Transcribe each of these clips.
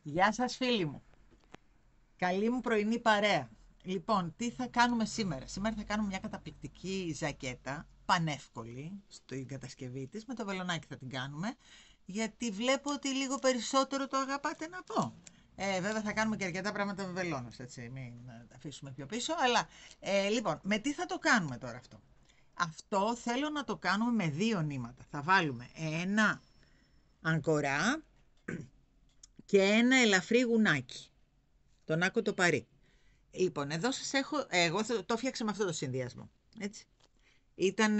Γεια σας φίλοι μου. Καλή μου πρωινή παρέα. Λοιπόν, τι θα κάνουμε σήμερα. Σήμερα θα κάνουμε μια καταπληκτική ζακέτα, πανεύκολη στην κατασκευή της. Με το βελονάκι θα την κάνουμε, γιατί βλέπω ότι λίγο περισσότερο το αγαπάτε να πω. Βέβαια θα κάνουμε και αρκετά πράγματα με βελόνες, έτσι, μην τα αφήσουμε πιο πίσω. Αλλά, λοιπόν, με τι θα το κάνουμε τώρα αυτό. Αυτό θέλω να το κάνουμε με δύο νήματα. Θα βάλουμε ένα αγκορά και ένα ελαφρύ γουνάκι. Τον άκου το παρί. Λοιπόν, εδώ σας έχω, εγώ το φτιάξα με αυτό το συνδυασμό. Έτσι. Ήταν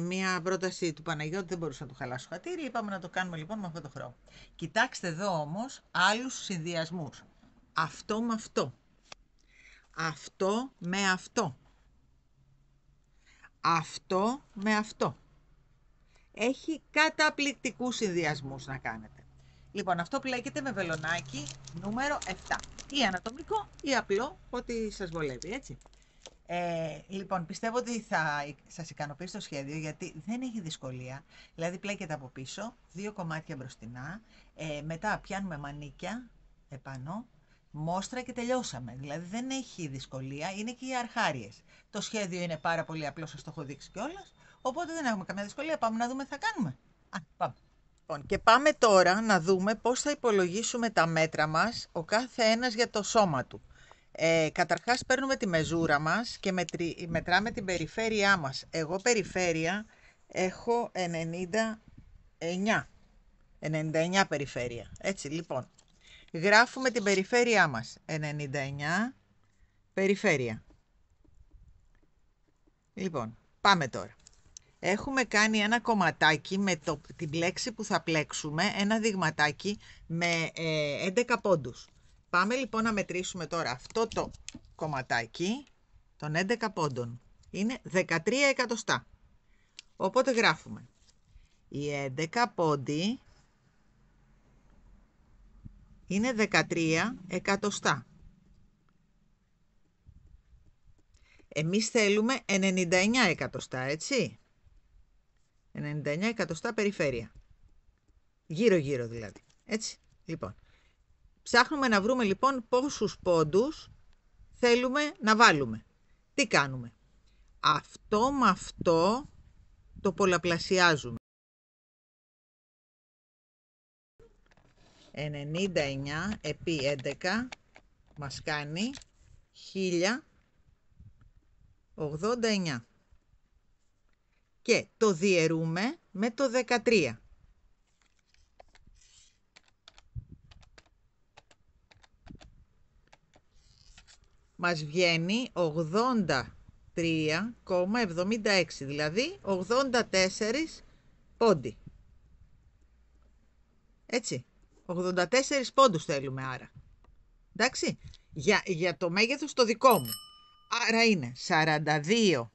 μια πρόταση του Παναγιώτη, δεν μπορούσα να το χαλάσω χατήρι, είπαμε να το κάνουμε λοιπόν με αυτό το χρώμα. Κοιτάξτε εδώ όμως άλλους συνδυασμούς. Αυτό με αυτό. Αυτό με αυτό. Αυτό με αυτό. Έχει καταπληκτικούς συνδυασμούς να κάνετε. Λοιπόν, αυτό πλέκεται με βελονάκι νούμερο 7. Ή ανατομικό ή απλό, ό,τι σας βολεύει, έτσι. Λοιπόν, πιστεύω ότι θα σας ικανοποιήσει το σχέδιο, γιατί δεν έχει δυσκολία. Δηλαδή πλέκεται από πίσω, δύο κομμάτια μπροστινά, μετά πιάνουμε μανίκια επάνω, μόστρα και τελειώσαμε. Δηλαδή δεν έχει δυσκολία, είναι και οι αρχάριες. Το σχέδιο είναι πάρα πολύ απλό, σας το έχω δείξει κιόλας, οπότε δεν έχουμε καμία δυσκολία. Πάμε να δούμε τι θα κάνουμε. Πάμε. Λοιπόν, και πάμε τώρα να δούμε πώς θα υπολογίσουμε τα μέτρα μας, ο κάθε ένας για το σώμα του. Καταρχάς παίρνουμε τη μεζούρα μας και μετράμε την περιφέρειά μας. Εγώ περιφέρεια έχω 99 περιφέρεια. Έτσι λοιπόν, γράφουμε την περιφέρειά μας. 99 περιφέρεια. Λοιπόν, πάμε τώρα. Έχουμε κάνει ένα κομματάκι με την πλέξη που θα πλέξουμε, ένα δειγματάκι με 11 πόντους. Πάμε λοιπόν να μετρήσουμε τώρα αυτό το κομματάκι των 11 πόντων. Είναι 13 εκατοστά. Οπότε γράφουμε. Οι 11 πόντοι είναι 13 εκατοστά. Εμείς θέλουμε 99 εκατοστά, έτσι. 99 εκατοστά περιφέρεια. Γύρω-γύρω δηλαδή. Έτσι. Λοιπόν. Ψάχνουμε να βρούμε λοιπόν πόσους πόντους θέλουμε να βάλουμε. Τι κάνουμε. Αυτό με αυτό το πολλαπλασιάζουμε. 99 επί 11 μας κάνει 1089. Και το διαιρούμε με το 13. Μας βγαίνει 83,76, δηλαδή 84 πόντι. Έτσι, 84 πόντους θέλουμε άρα. Εντάξει, για το μέγεθος το δικό μου. Άρα είναι 42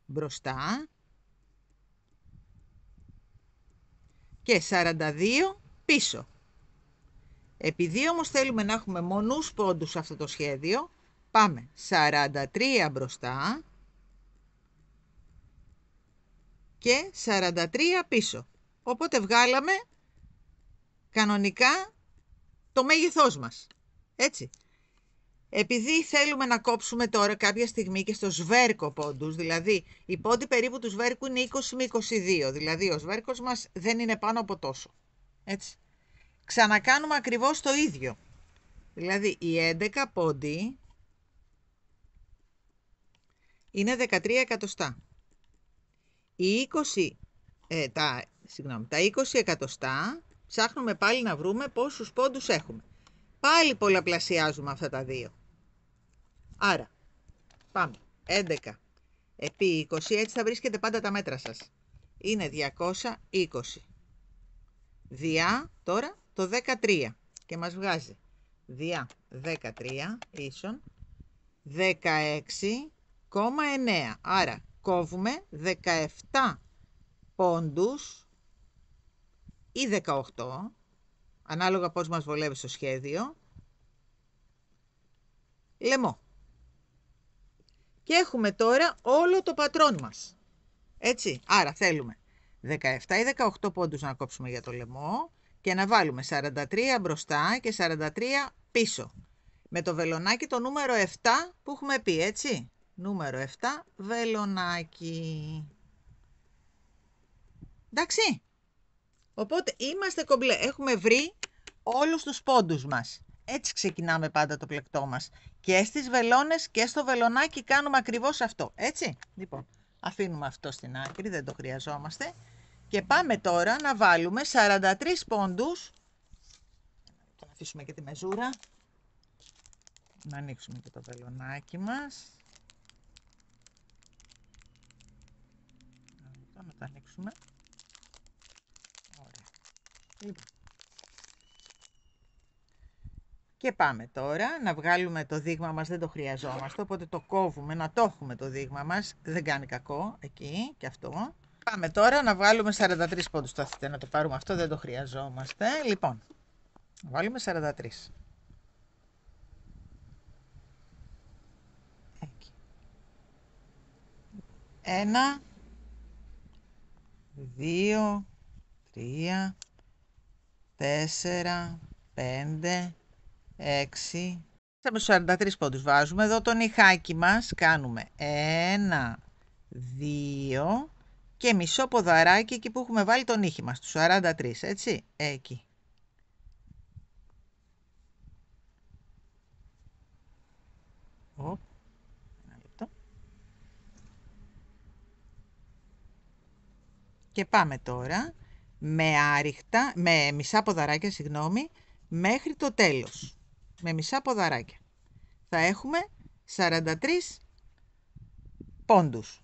μπροστά και 42 πίσω. Επειδή όμως θέλουμε να έχουμε μονούς πόντους σε αυτό το σχέδιο, πάμε 43 μπροστά και 43 πίσω. Οπότε βγάλαμε κανονικά το μέγεθός μας. Έτσι. Επειδή θέλουμε να κόψουμε τώρα κάποια στιγμή και στο σβέρκο πόντους, δηλαδή οι πόντοι περίπου του σβέρκου είναι 20 με 22, δηλαδή ο σβέρκος μας δεν είναι πάνω από τόσο. Έτσι. Ξανακάνουμε ακριβώς το ίδιο. Δηλαδή οι 11 πόντοι είναι 13 εκατοστά. Τα 20 εκατοστά ψάχνουμε πάλι να βρούμε πόσους πόντους έχουμε. Πάλι πολλαπλασιάζουμε αυτά τα δύο. Άρα, πάμε. 11 επί 20, έτσι θα βρίσκετε πάντα τα μέτρα σας. Είναι 220. Διά, τώρα, το 13. Και μας βγάζει διά 13 ίσον 16,9. Άρα, κόβουμε 17 πόντους ή 18, ανάλογα πώς μας βολεύει στο σχέδιο, λαιμό. Και έχουμε τώρα όλο το πατρόν μας. Έτσι, άρα θέλουμε 17 ή 18 πόντους να κόψουμε για το λαιμό και να βάλουμε 43 μπροστά και 43 πίσω. Με το βελονάκι το νούμερο 7 που έχουμε πει, έτσι. Νούμερο 7, βελονάκι. Εντάξει. Οπότε είμαστε κομπλέ. Έχουμε βρει όλους τους πόντους μας. Έτσι ξεκινάμε πάντα το πλεκτό μας. Και στις βελόνες και στο βελονάκι κάνουμε ακριβώς αυτό. Έτσι. Λοιπόν, αφήνουμε αυτό στην άκρη, δεν το χρειαζόμαστε. Και πάμε τώρα να βάλουμε 43 πόντους. Να αφήσουμε και τη μεζούρα. Να ανοίξουμε και το βελονάκι μας. Να το ανοίξουμε. Ωραία. Λοιπόν. Και πάμε τώρα να βγάλουμε το δείγμα μας, δεν το χρειαζόμαστε, οπότε το κόβουμε, να το έχουμε το δείγμα μας, δεν κάνει κακό, εκεί και αυτό. Πάμε τώρα να βγάλουμε 43 πόντους, θα θέλετε να το πάρουμε αυτό, δεν το χρειαζόμαστε. Λοιπόν, να βάλουμε 43. Εκεί. 1, 2, 3, 4, 5, 6. Με τους 43 πόντους βάζουμε εδώ το νυχάκι μας, κάνουμε 1, 2 και μισό ποδαράκι εκεί που έχουμε βάλει το νύχι μας, τους 43, έτσι, εκεί. Ένα λεπτό. Και πάμε τώρα με μισά ποδαράκια, συγγνώμη, μέχρι το τέλος. Με μισά ποδαράκια. Θα έχουμε 43 πόντους.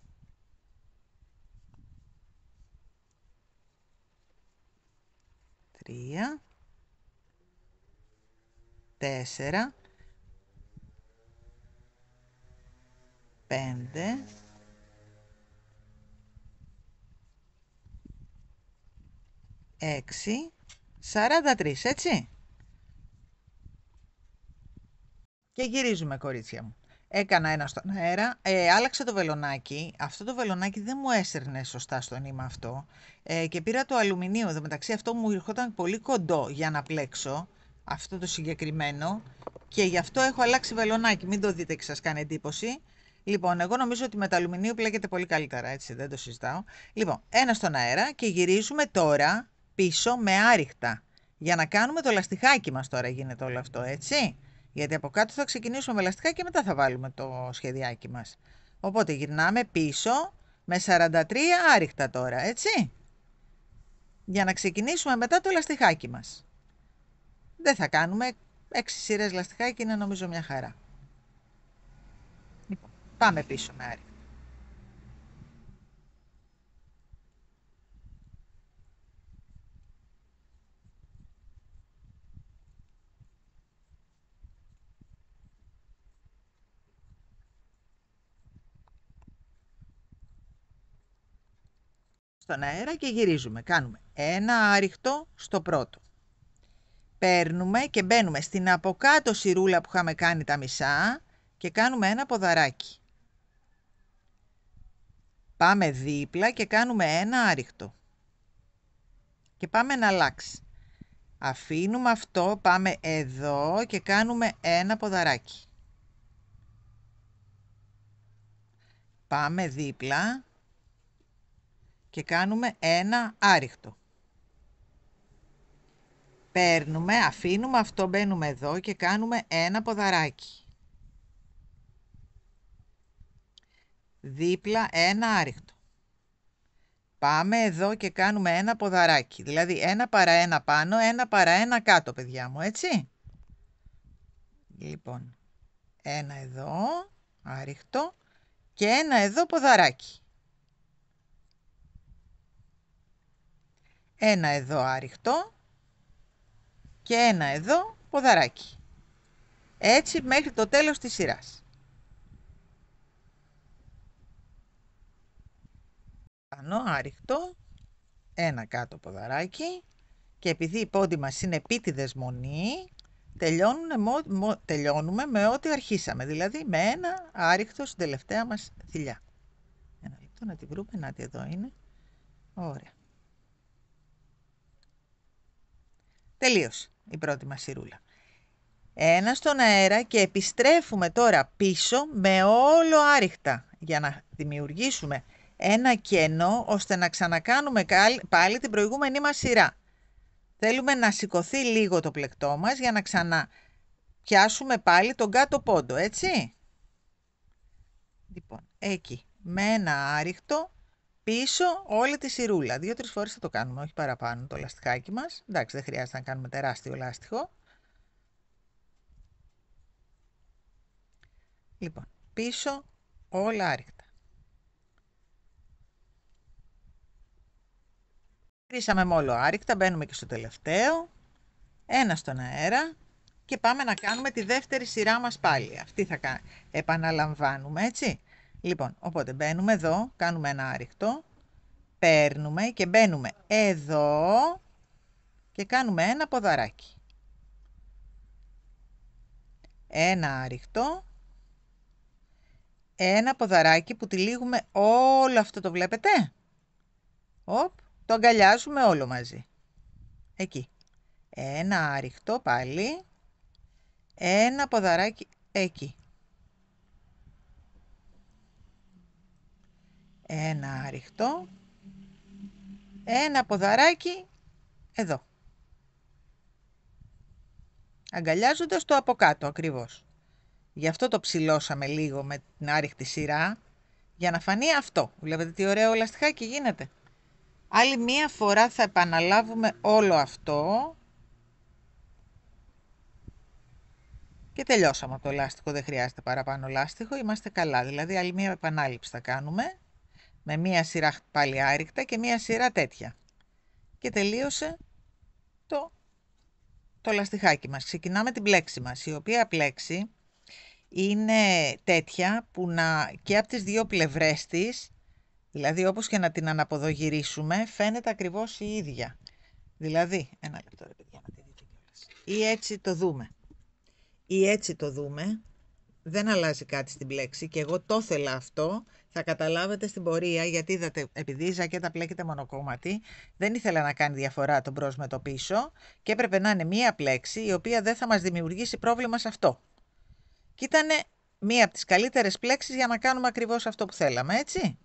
3, 4, 5, 6, 43, έτσι. Και γυρίζουμε, κορίτσια μου. Έκανα ένα στον αέρα, άλλαξε το βελονάκι. Αυτό το βελονάκι δεν μου έσερνε σωστά στο νήμα αυτό. Και πήρα το αλουμινίο. Εδώ μεταξύ αυτό μου ερχόταν πολύ κοντό για να πλέξω. Αυτό το συγκεκριμένο. Και γι' αυτό έχω αλλάξει βελονάκι. Μην το δείτε και σας κάνει εντύπωση. Λοιπόν, εγώ νομίζω ότι με το αλουμινίο πλέκεται πολύ καλύτερα, έτσι, δεν το συζητάω. Λοιπόν, ένα στον αέρα και γυρίζουμε τώρα πίσω με άριχτα. Για να κάνουμε το λαστιχάκι μας τώρα γίνεται όλο αυτό, έτσι. Γιατί από κάτω θα ξεκινήσουμε με λαστιχάκι και μετά θα βάλουμε το σχεδιάκι μας. Οπότε γυρνάμε πίσω με 43 άριχτα τώρα, έτσι. Για να ξεκινήσουμε μετά το λαστιχάκι μας. Δεν θα κάνουμε 6 σειρές λαστιχάκι, είναι νομίζω μια χαρά. Λοιπόν, πάμε πίσω με άριχτα. Στον αέρα και γυρίζουμε. Κάνουμε ένα άριχτο στο πρώτο. Παίρνουμε και μπαίνουμε στην από κάτω σιρούλα που είχαμε κάνει τα μισά και κάνουμε ένα ποδαράκι. Πάμε δίπλα και κάνουμε ένα άριχτο. Και πάμε να αλλάξει. Αφήνουμε αυτό, πάμε εδώ και κάνουμε ένα ποδαράκι. Πάμε δίπλα και κάνουμε ένα άριχτο. Παίρνουμε, αφήνουμε αυτό, μπαίνουμε εδώ και κάνουμε ένα ποδαράκι. Δίπλα ένα άριχτο. Πάμε εδώ και κάνουμε ένα ποδαράκι. Δηλαδή ένα παρά ένα πάνω, ένα παρά ένα κάτω, παιδιά μου, έτσι. Λοιπόν, ένα εδώ, άριχτο και ένα εδώ ποδαράκι. Ένα εδώ άριχτο και ένα εδώ ποδαράκι. Έτσι μέχρι το τέλος της σειράς. Πάνω άριχτο, ένα κάτω ποδαράκι και επειδή οι πόντοι μας είναι επίτηδες μονή, τελειώνουμε με ό,τι αρχίσαμε, δηλαδή με ένα άριχτο στην τελευταία μας θηλιά. Ένα λεπτό να τη βρούμε, να τη εδώ είναι. Ωραία. Τελείωσε η πρώτη μας σειρούλα. Ένα στον αέρα και επιστρέφουμε τώρα πίσω με όλο άριχτα για να δημιουργήσουμε ένα κενό ώστε να ξανακάνουμε πάλι την προηγούμενη μας σειρά. Θέλουμε να σηκωθεί λίγο το πλεκτό μας για να ξαναπιάσουμε πάλι τον κάτω πόντο, έτσι. Λοιπόν, εκεί, με ένα άριχτο πίσω όλη τη σειρούλα. 2-3 φορές θα το κάνουμε, όχι παραπάνω το λαστιχάκι μας. Εντάξει, δεν χρειάζεται να κάνουμε τεράστιο λάστιχο. Λοιπόν, πίσω όλα άριχτα. Γυρίσαμε με όλο άριχτα, μπαίνουμε και στο τελευταίο. Ένα στον αέρα και πάμε να κάνουμε τη δεύτερη σειρά μας πάλι. Αυτή θα επαναλαμβάνουμε, έτσι. Λοιπόν, οπότε μπαίνουμε εδώ, κάνουμε ένα άριχτο, παίρνουμε και μπαίνουμε εδώ και κάνουμε ένα ποδαράκι. Ένα άριχτο, ένα ποδαράκι που τυλίγουμε όλο αυτό, το βλέπετε. Το αγκαλιάζουμε όλο μαζί. Εκεί. Ένα άριχτο πάλι, ένα ποδαράκι εκεί. Ένα άριχτο, ένα ποδαράκι εδώ. Αγκαλιάζοντας το από κάτω ακριβώς. Γι' αυτό το ψηλώσαμε λίγο με την άριχτη σειρά, για να φανεί αυτό. Βλέπετε τι ωραίο λαστιχάκι γίνεται. Άλλη μία φορά θα επαναλάβουμε όλο αυτό. Και τελειώσαμε από το λάστιχο, δεν χρειάζεται παραπάνω λάστιχο, είμαστε καλά. Δηλαδή άλλη μία επανάληψη θα κάνουμε, με μία σειρά πάλι άριχτα και μία σειρά τέτοια. Και τελείωσε το λαστιχάκι μας. Ξεκινάμε την πλέξη μας, η οποία πλέξη είναι τέτοια που και από τις δύο πλευρές της, δηλαδή όπως και να την αναποδογυρίσουμε, φαίνεται ακριβώς η ίδια. Δηλαδή, ένα λεπτό ρε παιδιά, να τη δείτε κιόλας. Ή έτσι το δούμε. Ή έτσι το δούμε, δεν αλλάζει κάτι στην πλέξη και εγώ το ήθελα αυτό, θα καταλάβετε στην πορεία, γιατί είδατε, επειδή η ζακέτα πλέκεται μονοκόμματη, δεν ήθελα να κάνει διαφορά το μπρος με το πίσω και έπρεπε να είναι μία πλέξη η οποία δεν θα μας δημιουργήσει πρόβλημα σε αυτό. Και ήταν μία από τις καλύτερες πλέξεις για να κάνουμε ακριβώς αυτό που θέλαμε, έτσι.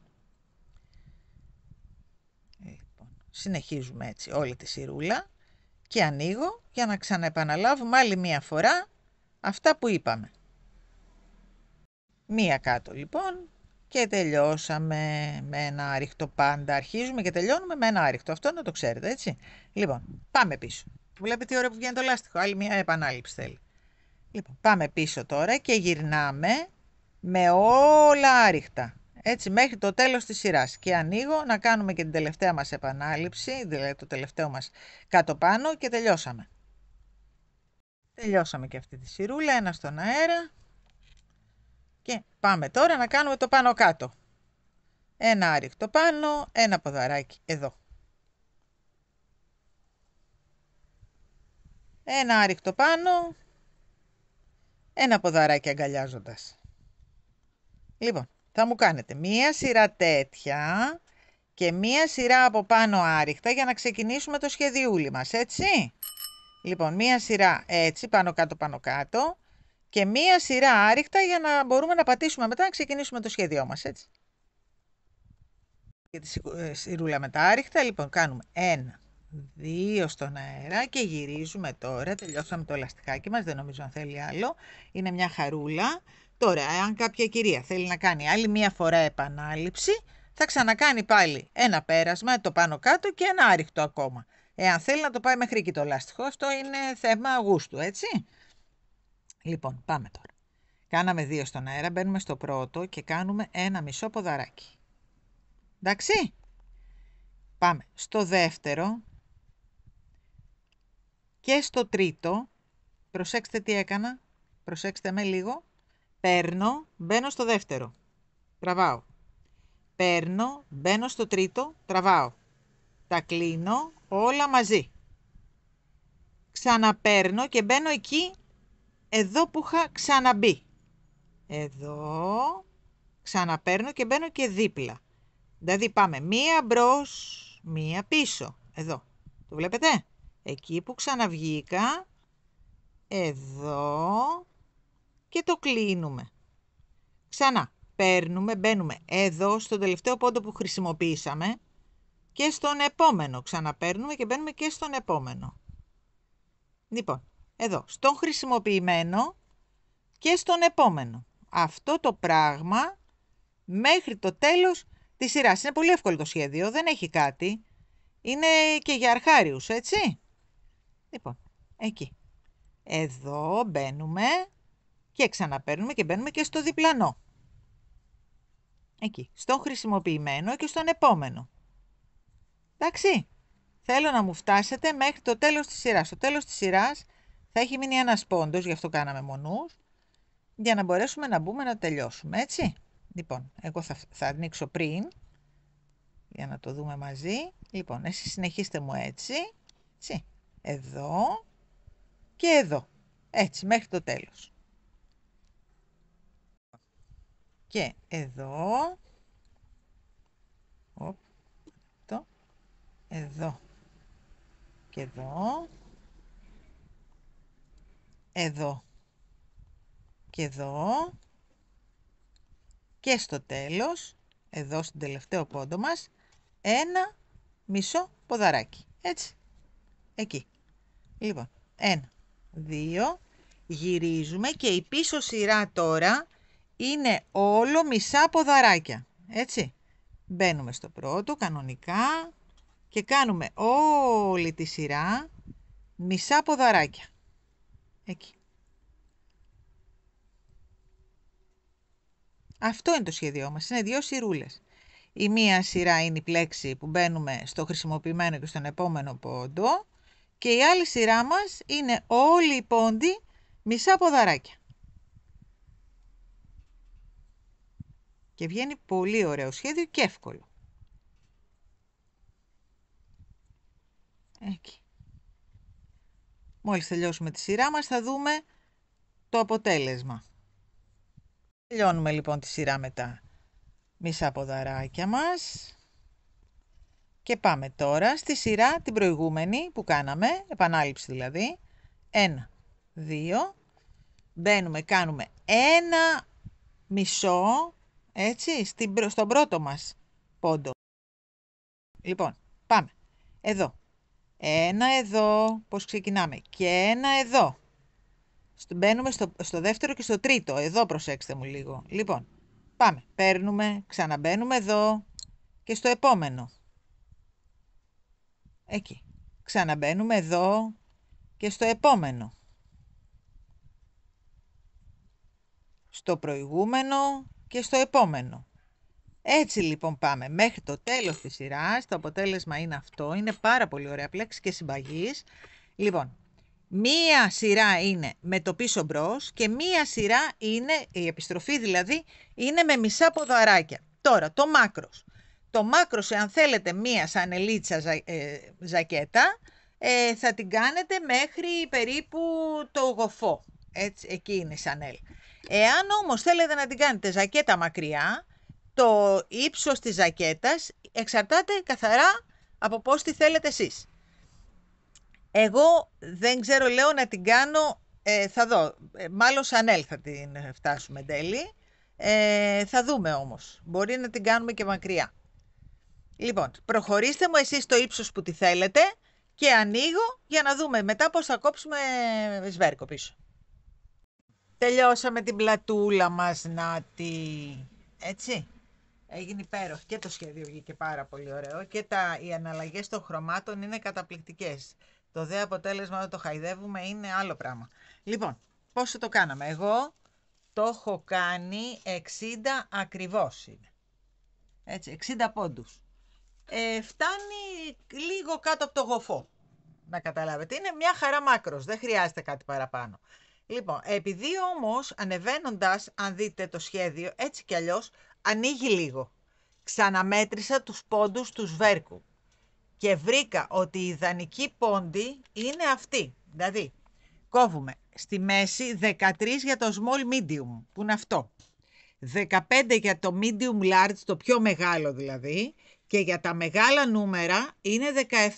Λοιπόν, συνεχίζουμε έτσι όλη τη σειρούλα και ανοίγω για να ξαναεπαναλάβουμε άλλη μία φορά αυτά που είπαμε. Μία κάτω λοιπόν και τελειώσαμε με ένα άριχτο πάντα. Αρχίζουμε και τελειώνουμε με ένα άριχτο. Αυτό να το ξέρετε, έτσι. Λοιπόν, πάμε πίσω. Βλέπετε τι ωραίο που βγαίνει το λάστιχο. Άλλη μία επανάληψη θέλει. Λοιπόν, πάμε πίσω τώρα και γυρνάμε με όλα άριχτα. Έτσι μέχρι το τέλος της σειράς. Και ανοίγω να κάνουμε και την τελευταία μας επανάληψη, δηλαδή το τελευταίο μας κάτω πάνω και τελειώσαμε. Τελειώσαμε και αυτή τη σειρούλα, ένα στον αέρα. Και πάμε τώρα να κάνουμε το πάνω κάτω. Ένα άριχτο πάνω, ένα ποδαράκι εδώ. Ένα άριχτο πάνω, ένα ποδαράκι αγκαλιάζοντας. Λοιπόν, θα μου κάνετε μία σειρά τέτοια και μία σειρά από πάνω άριχτα για να ξεκινήσουμε το σχεδιούλι μας, έτσι. Λοιπόν, μία σειρά έτσι, πάνω κάτω και μία σειρά άριχτα για να μπορούμε να πατήσουμε μετά να ξεκινήσουμε το σχέδιό μας, έτσι. Και τη σειρούλα με τα άριχτα, λοιπόν, κάνουμε 1, 2 στον αέρα και γυρίζουμε τώρα. Τελειώσαμε το λαστιχάκι μας, δεν νομίζω αν θέλει άλλο. Είναι μια χαρούλα. Τώρα, αν κάποια κυρία θέλει να κάνει άλλη μία φορά επανάληψη, θα ξανακάνει πάλι ένα πέρασμα, το πάνω κάτω και ένα άριχτο ακόμα. Εάν θέλει να το πάει μέχρι εκεί το λάστιχο, αυτό είναι θέμα γούστου, έτσι. Λοιπόν, πάμε τώρα. Κάναμε 2 στον αέρα, μπαίνουμε στο πρώτο και κάνουμε ένα μισό ποδαράκι. Εντάξει. Πάμε στο δεύτερο και στο τρίτο. Προσέξτε τι έκανα. Προσέξτε με λίγο. Παίρνω, μπαίνω στο δεύτερο. Τραβάω. Παίρνω, μπαίνω στο τρίτο. Τραβάω. Τα κλείνω όλα μαζί. Ξαναπαίρνω και μπαίνω εκεί, εδώ που είχα ξαναμπεί. Εδώ. Ξαναπαίρνω και μπαίνω και δίπλα. Δηλαδή πάμε μία μπρος, μία πίσω. Εδώ. Το βλέπετε? εκεί που ξαναβγήκα, εδώ και το κλείνουμε. Ξανά, μπαίνουμε εδώ στον τελευταίο πόντο που χρησιμοποιήσαμε και στον επόμενο. Ξαναπαίρνουμε και μπαίνουμε και στον επόμενο. Λοιπόν, εδώ, στον χρησιμοποιημένο και στον επόμενο. Αυτό το πράγμα μέχρι το τέλος της σειράς. Είναι πολύ εύκολο το σχέδιο, δεν έχει κάτι. Είναι και για αρχάριους, έτσι. Λοιπόν, εκεί. Εδώ μπαίνουμε και ξαναπαίρνουμε και μπαίνουμε και στο διπλανό. Εκεί, στον χρησιμοποιημένο και στον επόμενο. Εντάξει, θέλω να μου φτάσετε μέχρι το τέλος της σειράς. Στο τέλος της σειράς θα έχει μείνει ένας πόντος, γι' αυτό κάναμε μονούς, για να μπορέσουμε να μπούμε να τελειώσουμε, έτσι. Λοιπόν, εγώ θα ανοίξω πριν, για να το δούμε μαζί. Λοιπόν, εσείς συνεχίστε μου έτσι, εδώ και εδώ, έτσι, μέχρι το τέλος. Και εδώ, εδώ και εδώ, εδώ και εδώ και στο τέλος, εδώ στον τελευταίο πόντο μας, ένα μισό ποδαράκι, έτσι, εκεί. Λοιπόν, 1, 2, γυρίζουμε και η πίσω σειρά τώρα είναι όλο μισά ποδαράκια, έτσι. Μπαίνουμε στο πρώτο κανονικά και κάνουμε όλη τη σειρά μισά ποδαράκια, εκεί. Αυτό είναι το σχέδιό μας, είναι 2 σειρούλες. Η μία σειρά είναι η πλέξη που μπαίνουμε στο χρησιμοποιημένο και στον επόμενο πόντο και η άλλη σειρά μας είναι όλοι οι πόντοι μισά ποδαράκια. Και βγαίνει πολύ ωραίο σχέδιο και εύκολο. Εκεί. Μόλις τελειώσουμε τη σειρά μας θα δούμε το αποτέλεσμα. Τελειώνουμε λοιπόν τη σειρά με τα μισά ποδαράκια μας και πάμε τώρα στη σειρά την προηγούμενη που κάναμε, επανάληψη δηλαδή. 1, 2, μπαίνουμε, κάνουμε ένα μισό, έτσι, στον πρώτο μας πόντο. Λοιπόν, πάμε. Εδώ. Ένα εδώ, πώς ξεκινάμε. Και ένα εδώ. Μπαίνουμε στο δεύτερο και στο τρίτο. Εδώ προσέξτε μου λίγο. Λοιπόν, πάμε. Παίρνουμε, ξαναμπαίνουμε εδώ και στο επόμενο. Εκεί. Ξαναμπαίνουμε εδώ και στο επόμενο. Στο προηγούμενο και στο επόμενο. Έτσι λοιπόν πάμε μέχρι το τέλος της σειράς. Το αποτέλεσμα είναι αυτό. Είναι πάρα πολύ ωραία πλέξη και συμπαγής. Λοιπόν, μία σειρά είναι με το πίσω μπρος και μία σειρά είναι, η επιστροφή δηλαδή, είναι με μισά ποδαράκια. Τώρα, το μάκρος. Το μάκρος, αν θέλετε μία σανελίτσα ζακέτα, θα την κάνετε μέχρι περίπου το γοφό. Έτσι, εκεί είναι η σανέλ. Εάν όμως θέλετε να την κάνετε ζακέτα μακριά, το ύψος της ζακέτας εξαρτάται καθαρά από πώς τη θέλετε εσείς. Εγώ δεν ξέρω, λέω να την κάνω, θα δω, μάλλον σανέλ θα την φτάσουμε εν τέλει. Θα δούμε όμως, μπορεί να την κάνουμε και μακριά. Λοιπόν, προχωρήστε μου εσείς το ύψος που τη θέλετε και ανοίγω για να δούμε μετά πώς θα κόψουμε σβέρκο πίσω. Τελειώσαμε την πλατούλα μας, Νάτι, έτσι. Έγινε υπέροχο και το σχέδιο βγήκε πάρα πολύ ωραίο και οι αναλλαγές των χρωμάτων είναι καταπληκτικές. Το δε αποτέλεσμα όταν το χαϊδεύουμε είναι άλλο πράγμα. Λοιπόν, πόσο το κάναμε. Εγώ το έχω κάνει 60 ακριβώς είναι. Έτσι, 60 πόντους. Φτάνει λίγο κάτω από το γοφό, να καταλάβετε. Είναι μια χαρά μάκρος, δεν χρειάζεται κάτι παραπάνω. Λοιπόν, επειδή όμως ανεβαίνοντας, αν δείτε το σχέδιο, έτσι κι αλλιώς, ανοίγει λίγο. Ξαναμέτρησα τους πόντους του σβέρκου και βρήκα ότι η ιδανική πόντη είναι αυτή. Δηλαδή, κόβουμε στη μέση 13 για το small medium, που είναι αυτό. 15 για το medium large, το πιο μεγάλο δηλαδή, και για τα μεγάλα νούμερα είναι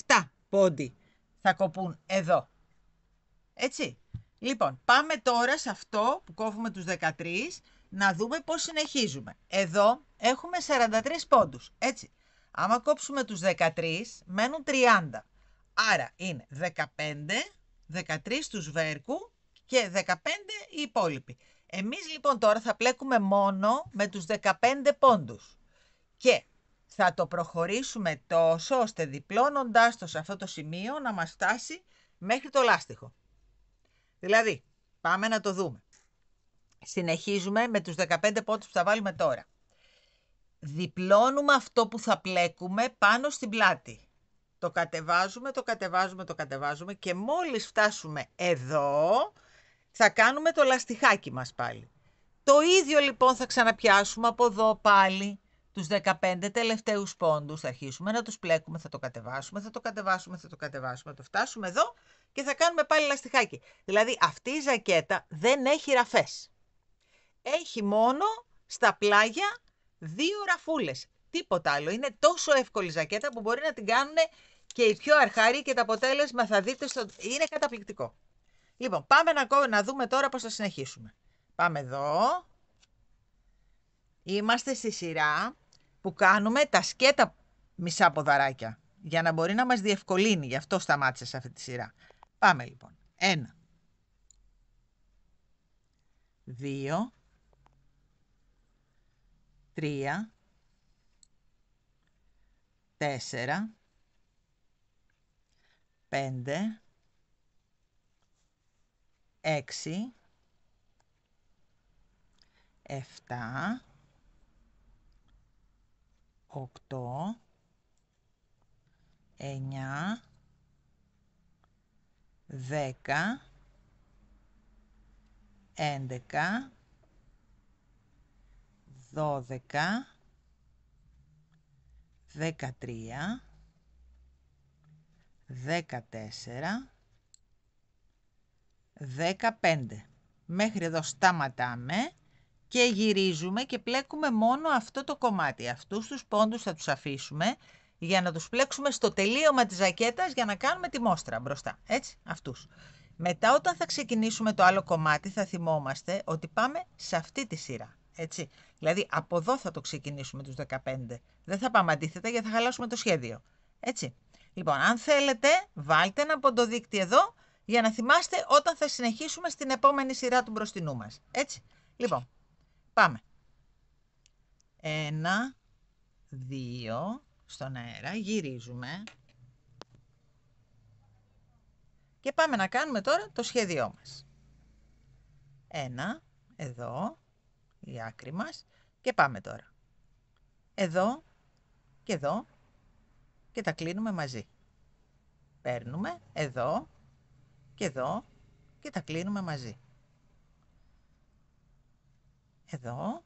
17 πόντι. θα κοπούν εδώ. Έτσι. Λοιπόν, πάμε τώρα σε αυτό που κόβουμε τους 13, να δούμε πώς συνεχίζουμε. Εδώ έχουμε 43 πόντους, έτσι. Άμα κόψουμε τους 13, μένουν 30. Άρα είναι 15, 13 του σβέρκου και 15 οι υπόλοιποι. Εμείς λοιπόν τώρα θα πλέκουμε μόνο με τους 15 πόντους. Και θα το προχωρήσουμε τόσο ώστε διπλώνοντάς το σε αυτό το σημείο να μας φτάσει μέχρι το λάστιχο. Δηλαδή, πάμε να το δούμε. Συνεχίζουμε με τους 15 πόντους που θα βάλουμε τώρα. Διπλώνουμε αυτό που θα πλέκουμε πάνω στην πλάτη. Το κατεβάζουμε και μόλις φτάσουμε εδώ θα κάνουμε το λαστιχάκι μας πάλι. Το ίδιο λοιπόν θα ξαναπιάσουμε από εδώ πάλι τους 15 τελευταίους πόντους, θα αρχίσουμε να τους πλέκουμε, θα το κατεβάσουμε, θα το φτάσουμε εδώ και θα κάνουμε πάλι λαστιχάκι. Δηλαδή αυτή η ζακέτα δεν έχει ραφές. Έχει μόνο στα πλάγια 2 ραφούλες. Τίποτα άλλο. Είναι τόσο εύκολη ζακέτα που μπορεί να την κάνουν και οι πιο αρχάριοι και το αποτέλεσμα θα δείτε είναι καταπληκτικό. Λοιπόν, πάμε να δούμε τώρα πώς θα συνεχίσουμε. Πάμε εδώ. Είμαστε στη σειρά που κάνουμε τα σκέτα μισά ποδαράκια για να μπορεί να μας διευκολύνει. Γι' αυτό σταμάτησα σε αυτή τη σειρά. Πάμε λοιπόν. 1, 2, 3, 4, 5, 6, 7, 8, 9, 10, 11, 12, 13, 14, 15. Μέχρι εδώ σταματάμε και γυρίζουμε και πλέκουμε μόνο αυτό το κομμάτι. Αυτούς τους πόντους θα τους αφήσουμε για να τους πλέξουμε στο τελείωμα της ζακέτας για να κάνουμε τη μόστρα μπροστά. Έτσι, αυτούς. Μετά όταν θα ξεκινήσουμε το άλλο κομμάτι θα θυμόμαστε ότι πάμε σε αυτή τη σειρά. Έτσι. Δηλαδή από εδώ θα το ξεκινήσουμε τους 15. Δεν θα πάμε αντίθετα γιατί θα χαλάσουμε το σχέδιο. Έτσι. Λοιπόν, αν θέλετε βάλτε ένα ποντοδείκτη εδώ για να θυμάστε όταν θα συνεχίσουμε στην επόμενη σειρά του μπροστινού μας. Έτσι. Λοιπόν, πάμε. 1, 2, στον αέρα, γυρίζουμε. Και πάμε να κάνουμε τώρα το σχέδιό μας. 1, εδώ, η άκρη μας. Και πάμε τώρα. Εδώ και εδώ και τα κλείνουμε μαζί. Παίρνουμε εδώ και εδώ και τα κλείνουμε μαζί. Εδώ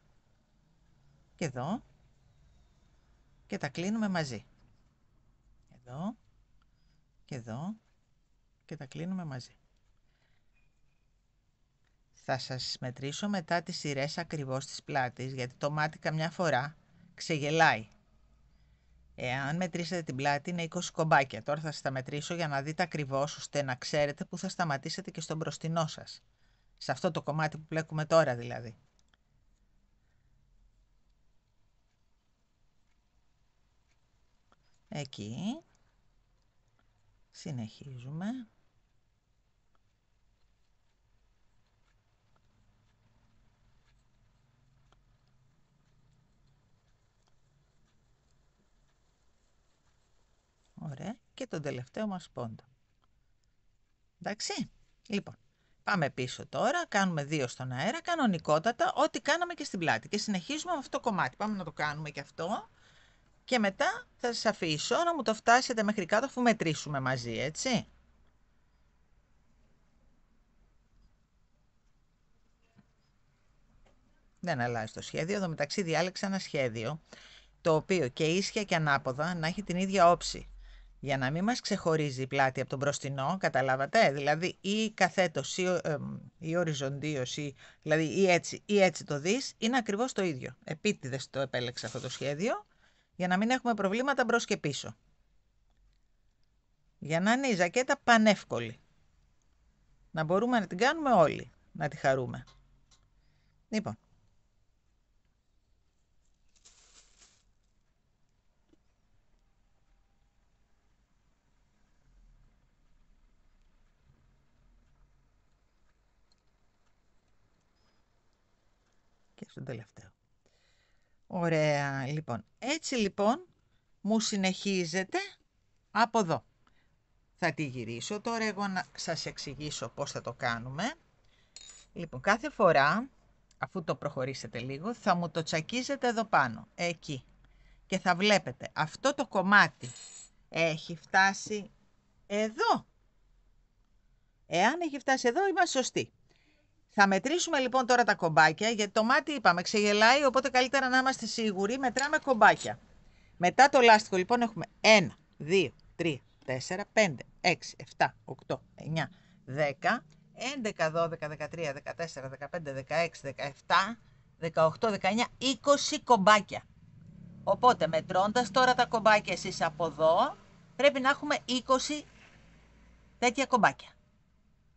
και εδώ και τα κλείνουμε μαζί. Εδώ και εδώ και τα κλείνουμε μαζί. Θα σας μετρήσω μετά τις σειρές ακριβώς της πλάτης, γιατί το μάτι καμιά φορά ξεγελάει. Εάν μετρήσετε την πλάτη είναι 20 κομπάκια. Τώρα θα σας τα μετρήσω για να δείτε ακριβώς, ώστε να ξέρετε που θα σταματήσετε και στον μπροστινό σας. Σε αυτό το κομμάτι που πλέκουμε τώρα δηλαδή. Εκεί. Συνεχίζουμε. Ωραία. Και τον τελευταίο μας πόντο. Εντάξει. Λοιπόν, πάμε πίσω τώρα. Κάνουμε 2 στον αέρα. Κανονικότατα, ό,τι κάναμε και στην πλάτη. Και συνεχίζουμε με αυτό το κομμάτι. Πάμε να το κάνουμε και αυτό. Και μετά θα σας αφήσω να μου το φτάσετε μέχρι κάτω αφού μετρήσουμε μαζί, έτσι. Δεν αλλάζει το σχέδιο. Εδώ μεταξύ διάλεξα ένα σχέδιο το οποίο και ίσια και ανάποδα να έχει την ίδια όψη. Για να μην μας ξεχωρίζει η πλάτη από τον μπροστινό, καταλάβατε, δηλαδή ή καθέτος ή οριζοντίος, δηλαδή ή έτσι το δεις, είναι ακριβώς το ίδιο. Επίτηδες το επέλεξα αυτό το σχέδιο, για να μην έχουμε προβλήματα μπρος και πίσω. Για να είναι η ζακέτα πανεύκολη. Να μπορούμε να την κάνουμε όλοι, να τη χαρούμε. Λοιπόν. Και στον τελευταίο. Ωραία, λοιπόν. Έτσι λοιπόν μου συνεχίζεται από εδώ. Θα τη γυρίσω τώρα εγώ να σας εξηγήσω πώς θα το κάνουμε. Λοιπόν, κάθε φορά, αφού το προχωρήσετε λίγο, θα μου το τσακίζετε εδώ πάνω, εκεί. Και θα βλέπετε, αυτό το κομμάτι έχει φτάσει εδώ. Εάν έχει φτάσει εδώ, είμαστε σωστοί. Θα μετρήσουμε λοιπόν τώρα τα κομπάκια, γιατί το μάτι είπαμε ξεγελάει, οπότε καλύτερα να είμαστε σίγουροι, μετράμε κομπάκια. Μετά το λάστιχο λοιπόν έχουμε 1, 2, 3, 4, 5, 6, 7, 8, 9, 10, 11, 12, 13, 14, 15, 16, 17, 18, 19, 20 κομπάκια. Οπότε μετρώντας τώρα τα κομπάκια εσείς από εδώ, πρέπει να έχουμε 20 τέτοια κομπάκια.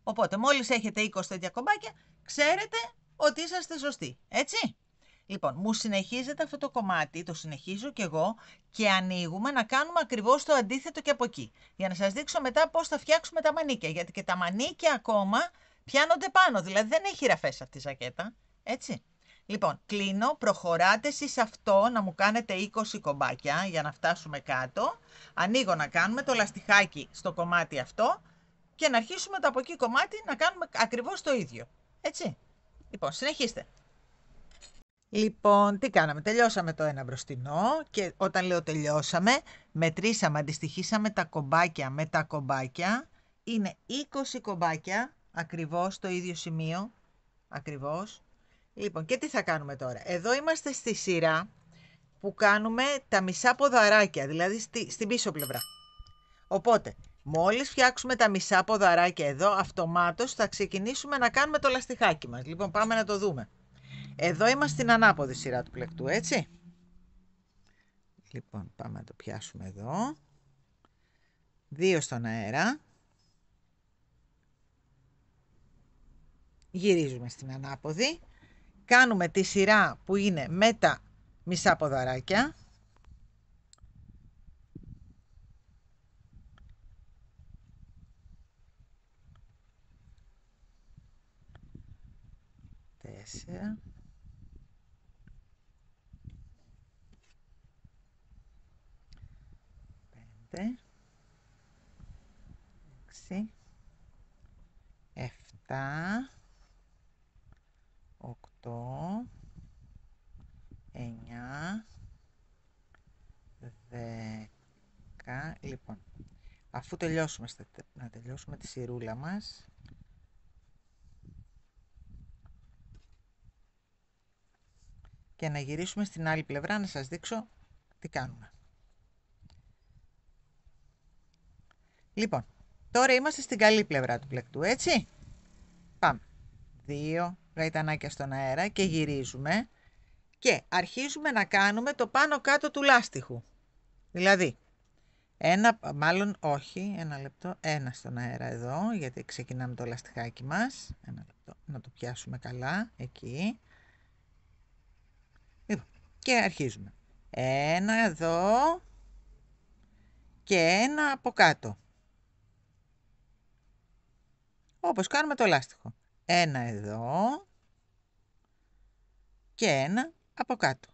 Οπότε μόλις έχετε 20 τέτοια κομπάκια, ξέρετε ότι είσαστε σωστοί, έτσι. Λοιπόν, μου συνεχίζεται αυτό το κομμάτι, το συνεχίζω κι εγώ και ανοίγουμε να κάνουμε ακριβώς το αντίθετο και από εκεί. Για να σας δείξω μετά πώς θα φτιάξουμε τα μανίκια, γιατί και τα μανίκια ακόμα πιάνονται πάνω, δηλαδή δεν έχει ραφές αυτή η ζακέτα, έτσι. Λοιπόν, κλείνω, προχωράτε εσείς αυτό να μου κάνετε 20 κομπάκια για να φτάσουμε κάτω. Ανοίγω να κάνουμε το λαστιχάκι στο κομμάτι αυτό και να αρχίσουμε το από εκεί κομμάτι να κάνουμε ακριβώς το ίδιο, έτσι. Λοιπόν, συνεχίστε. Λοιπόν, τι κάναμε, τελειώσαμε το ένα μπροστινό και όταν λέω τελειώσαμε, μετρήσαμε, αντιστοιχίσαμε τα κομπάκια με τα κομπάκια. Είναι 20 κομπάκια, ακριβώς το ίδιο σημείο, ακριβώς. Λοιπόν, και τι θα κάνουμε τώρα. Εδώ είμαστε στη σειρά που κάνουμε τα μισά ποδαράκια, δηλαδή στην πίσω πλευρά. Οπότε, μόλις φτιάξουμε τα μισά ποδαράκια εδώ, αυτομάτως θα ξεκινήσουμε να κάνουμε το λαστιχάκι μας. Λοιπόν, πάμε να το δούμε. Εδώ είμαστε στην ανάποδη σειρά του πλεκτού, έτσι. Λοιπόν, πάμε να το πιάσουμε εδώ. 2 στον αέρα. Γυρίζουμε στην ανάποδη. Κάνουμε τη σειρά που είναι με τα μισά ποδαράκια. Τέσσερα. 6, 7, 8, 9, 10. Λοιπόν, αφού τελειώσουμε, να τελειώσουμε τη σειρούλα μας, και να γυρίσουμε στην άλλη πλευρά να σας δείξω τι κάνουμε. Λοιπόν, τώρα είμαστε στην καλή πλευρά του πλεκτού, έτσι. Πάμε. 2 γαϊτανάκια στον αέρα και γυρίζουμε και αρχίζουμε να κάνουμε το πάνω κάτω του λάστιχου. Δηλαδή, ένα λεπτό, ένα στον αέρα εδώ, γιατί ξεκινάμε το λαστιχάκι μας. Ένα λεπτό, να το πιάσουμε καλά, εκεί. Λοιπόν, και αρχίζουμε. Ένα εδώ και ένα από κάτω. Όπως κάνουμε το λάστιχο. Ένα εδώ και ένα από κάτω.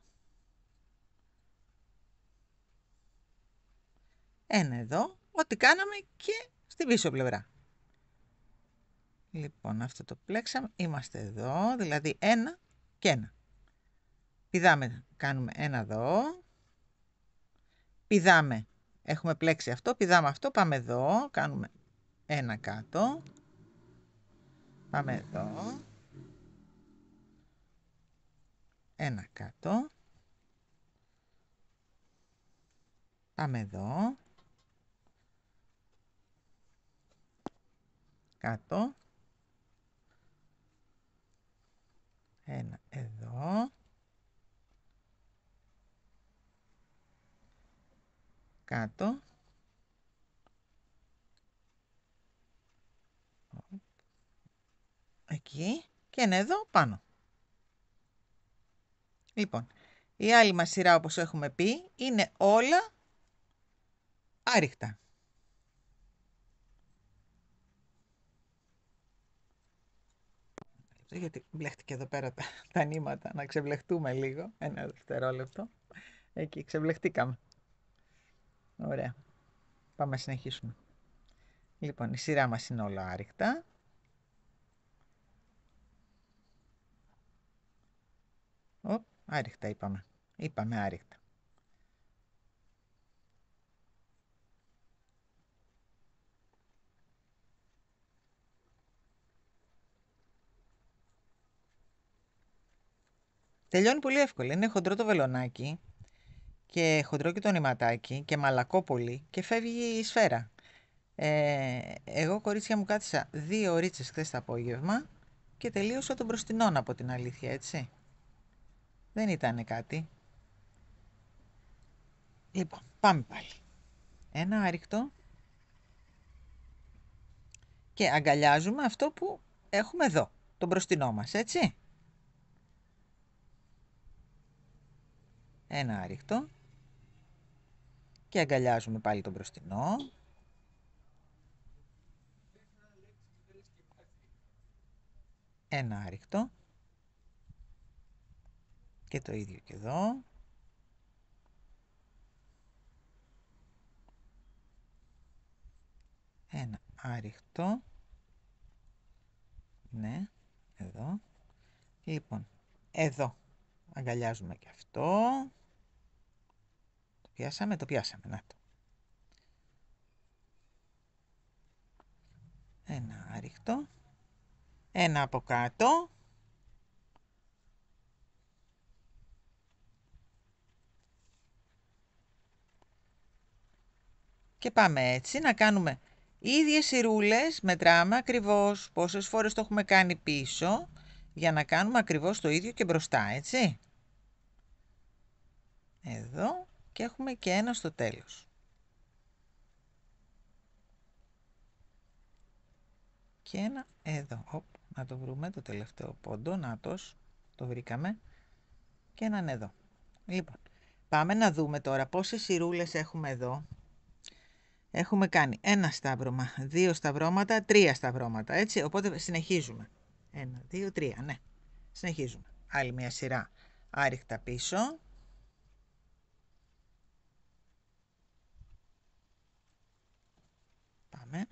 Ένα εδώ, ό,τι κάναμε και στην πίσω πλευρά. Λοιπόν, αυτό το πλέξαμε, είμαστε εδώ, δηλαδή ένα και ένα. Πηδάμε, κάνουμε ένα εδώ. Πηδάμε, έχουμε πλέξει αυτό, πηδάμε αυτό, πάμε εδώ, κάνουμε ένα κάτω. Πάμε εδώ. Ένα κάτω. Πάμε εδώ. Κάτω. Ένα εδώ. Κάτω. εκεί και ένα εδώ πάνω. Λοιπόν, η άλλη μας σειρά, όπως έχουμε πει, είναι όλα άριχτα. Γιατί μπλέχτηκε εδώ πέρα τα νήματα, να ξεβλεχτούμε λίγο. Ένα δευτερόλεπτο. Εκεί ξεβλεχτήκαμε. Ωραία. Πάμε να συνεχίσουμε. Λοιπόν, η σειρά μας είναι όλα άριχτα. Άριχτα είπαμε. Είπαμε άριχτα. Τελειώνει πολύ εύκολα. Είναι χοντρό το βελονάκι και χοντρό και το νηματάκι και μαλακό πολύ και φεύγει η σφαίρα. Εγώ, κορίτσια μου, κάθισα 2 ωρίτσες χθες το απόγευμα και τελείωσα τον μπροστινόν, από την αλήθεια, έτσι. Δεν ήταν κάτι. Λοιπόν, πάμε πάλι. Ένα άριχτο και αγκαλιάζουμε αυτό που έχουμε εδώ, τον μπροστινό μας, έτσι. Ένα άριχτο και αγκαλιάζουμε πάλι τον μπροστινό. Ένα άριχτο και το ίδιο και εδώ. Ένα άριχτο. Ναι, εδώ. Λοιπόν, εδώ αγκαλιάζουμε και αυτό. Το πιάσαμε, να το. Ένα άριχτο. Ένα από κάτω. Και πάμε έτσι να κάνουμε ίδιες σειρούλες, μετράμε ακριβώς πόσες φορές το έχουμε κάνει πίσω, για να κάνουμε ακριβώς το ίδιο και μπροστά, έτσι. Εδώ και έχουμε και ένα στο τέλος. Και ένα εδώ. Να το βρούμε το τελευταίο πόντο, νάτος, το βρήκαμε. Και έναν εδώ. Λοιπόν, πάμε να δούμε τώρα πόσες σειρούλες έχουμε εδώ. Έχουμε κάνει 1 σταύρωμα, 2 σταυρώματα, 3 σταυρώματα, έτσι. Οπότε συνεχίζουμε. 1, 2, 3, ναι. Συνεχίζουμε. Άλλη μια σειρά άριχτα πίσω. Πάμε.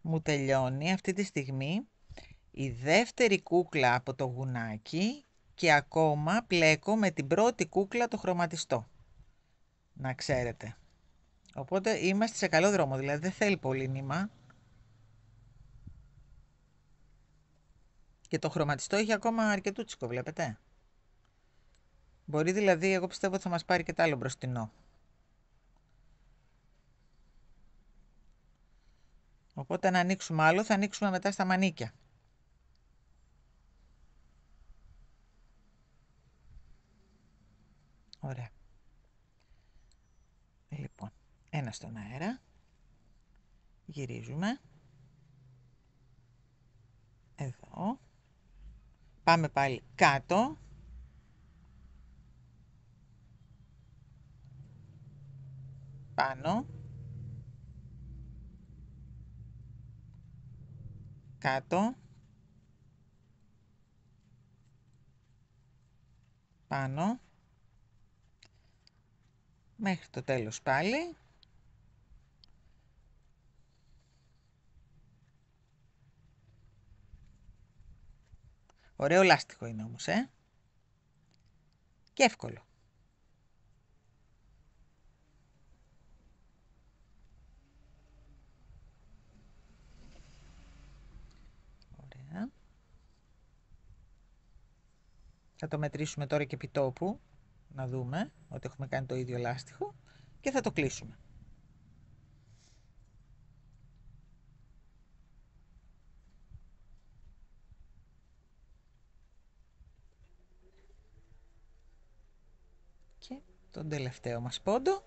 Μου τελειώνει αυτή τη στιγμή η δεύτερη κούκλα από το γουνάκι και ακόμα πλέκω με την πρώτη κούκλα το χρωματιστό. Να ξέρετε. Οπότε είμαστε σε καλό δρόμο, δηλαδή δεν θέλει πολύ νήμα. Και το χρωματιστό έχει ακόμα αρκετούτσικο, βλέπετε. Μπορεί δηλαδή, εγώ πιστεύω ότι θα μας πάρει και το άλλο μπροστινό. Οπότε να ανοίξουμε άλλο, θα ανοίξουμε μετά στα μανίκια. Ωραία. Λοιπόν, ένα στον αέρα. Γυρίζουμε. Εδώ. Πάμε πάλι κάτω. Πάνω. Κάτω. Πάνω. Μέχρι το τέλος πάλι. Ωραίο λάστιχο είναι όμως, και εύκολο. Ωραία. Θα το μετρήσουμε τώρα και επί τόπου, να δούμε ότι έχουμε κάνει το ίδιο λάστιχο και θα το κλείσουμε. Και τον τελευταίο μας πόντο.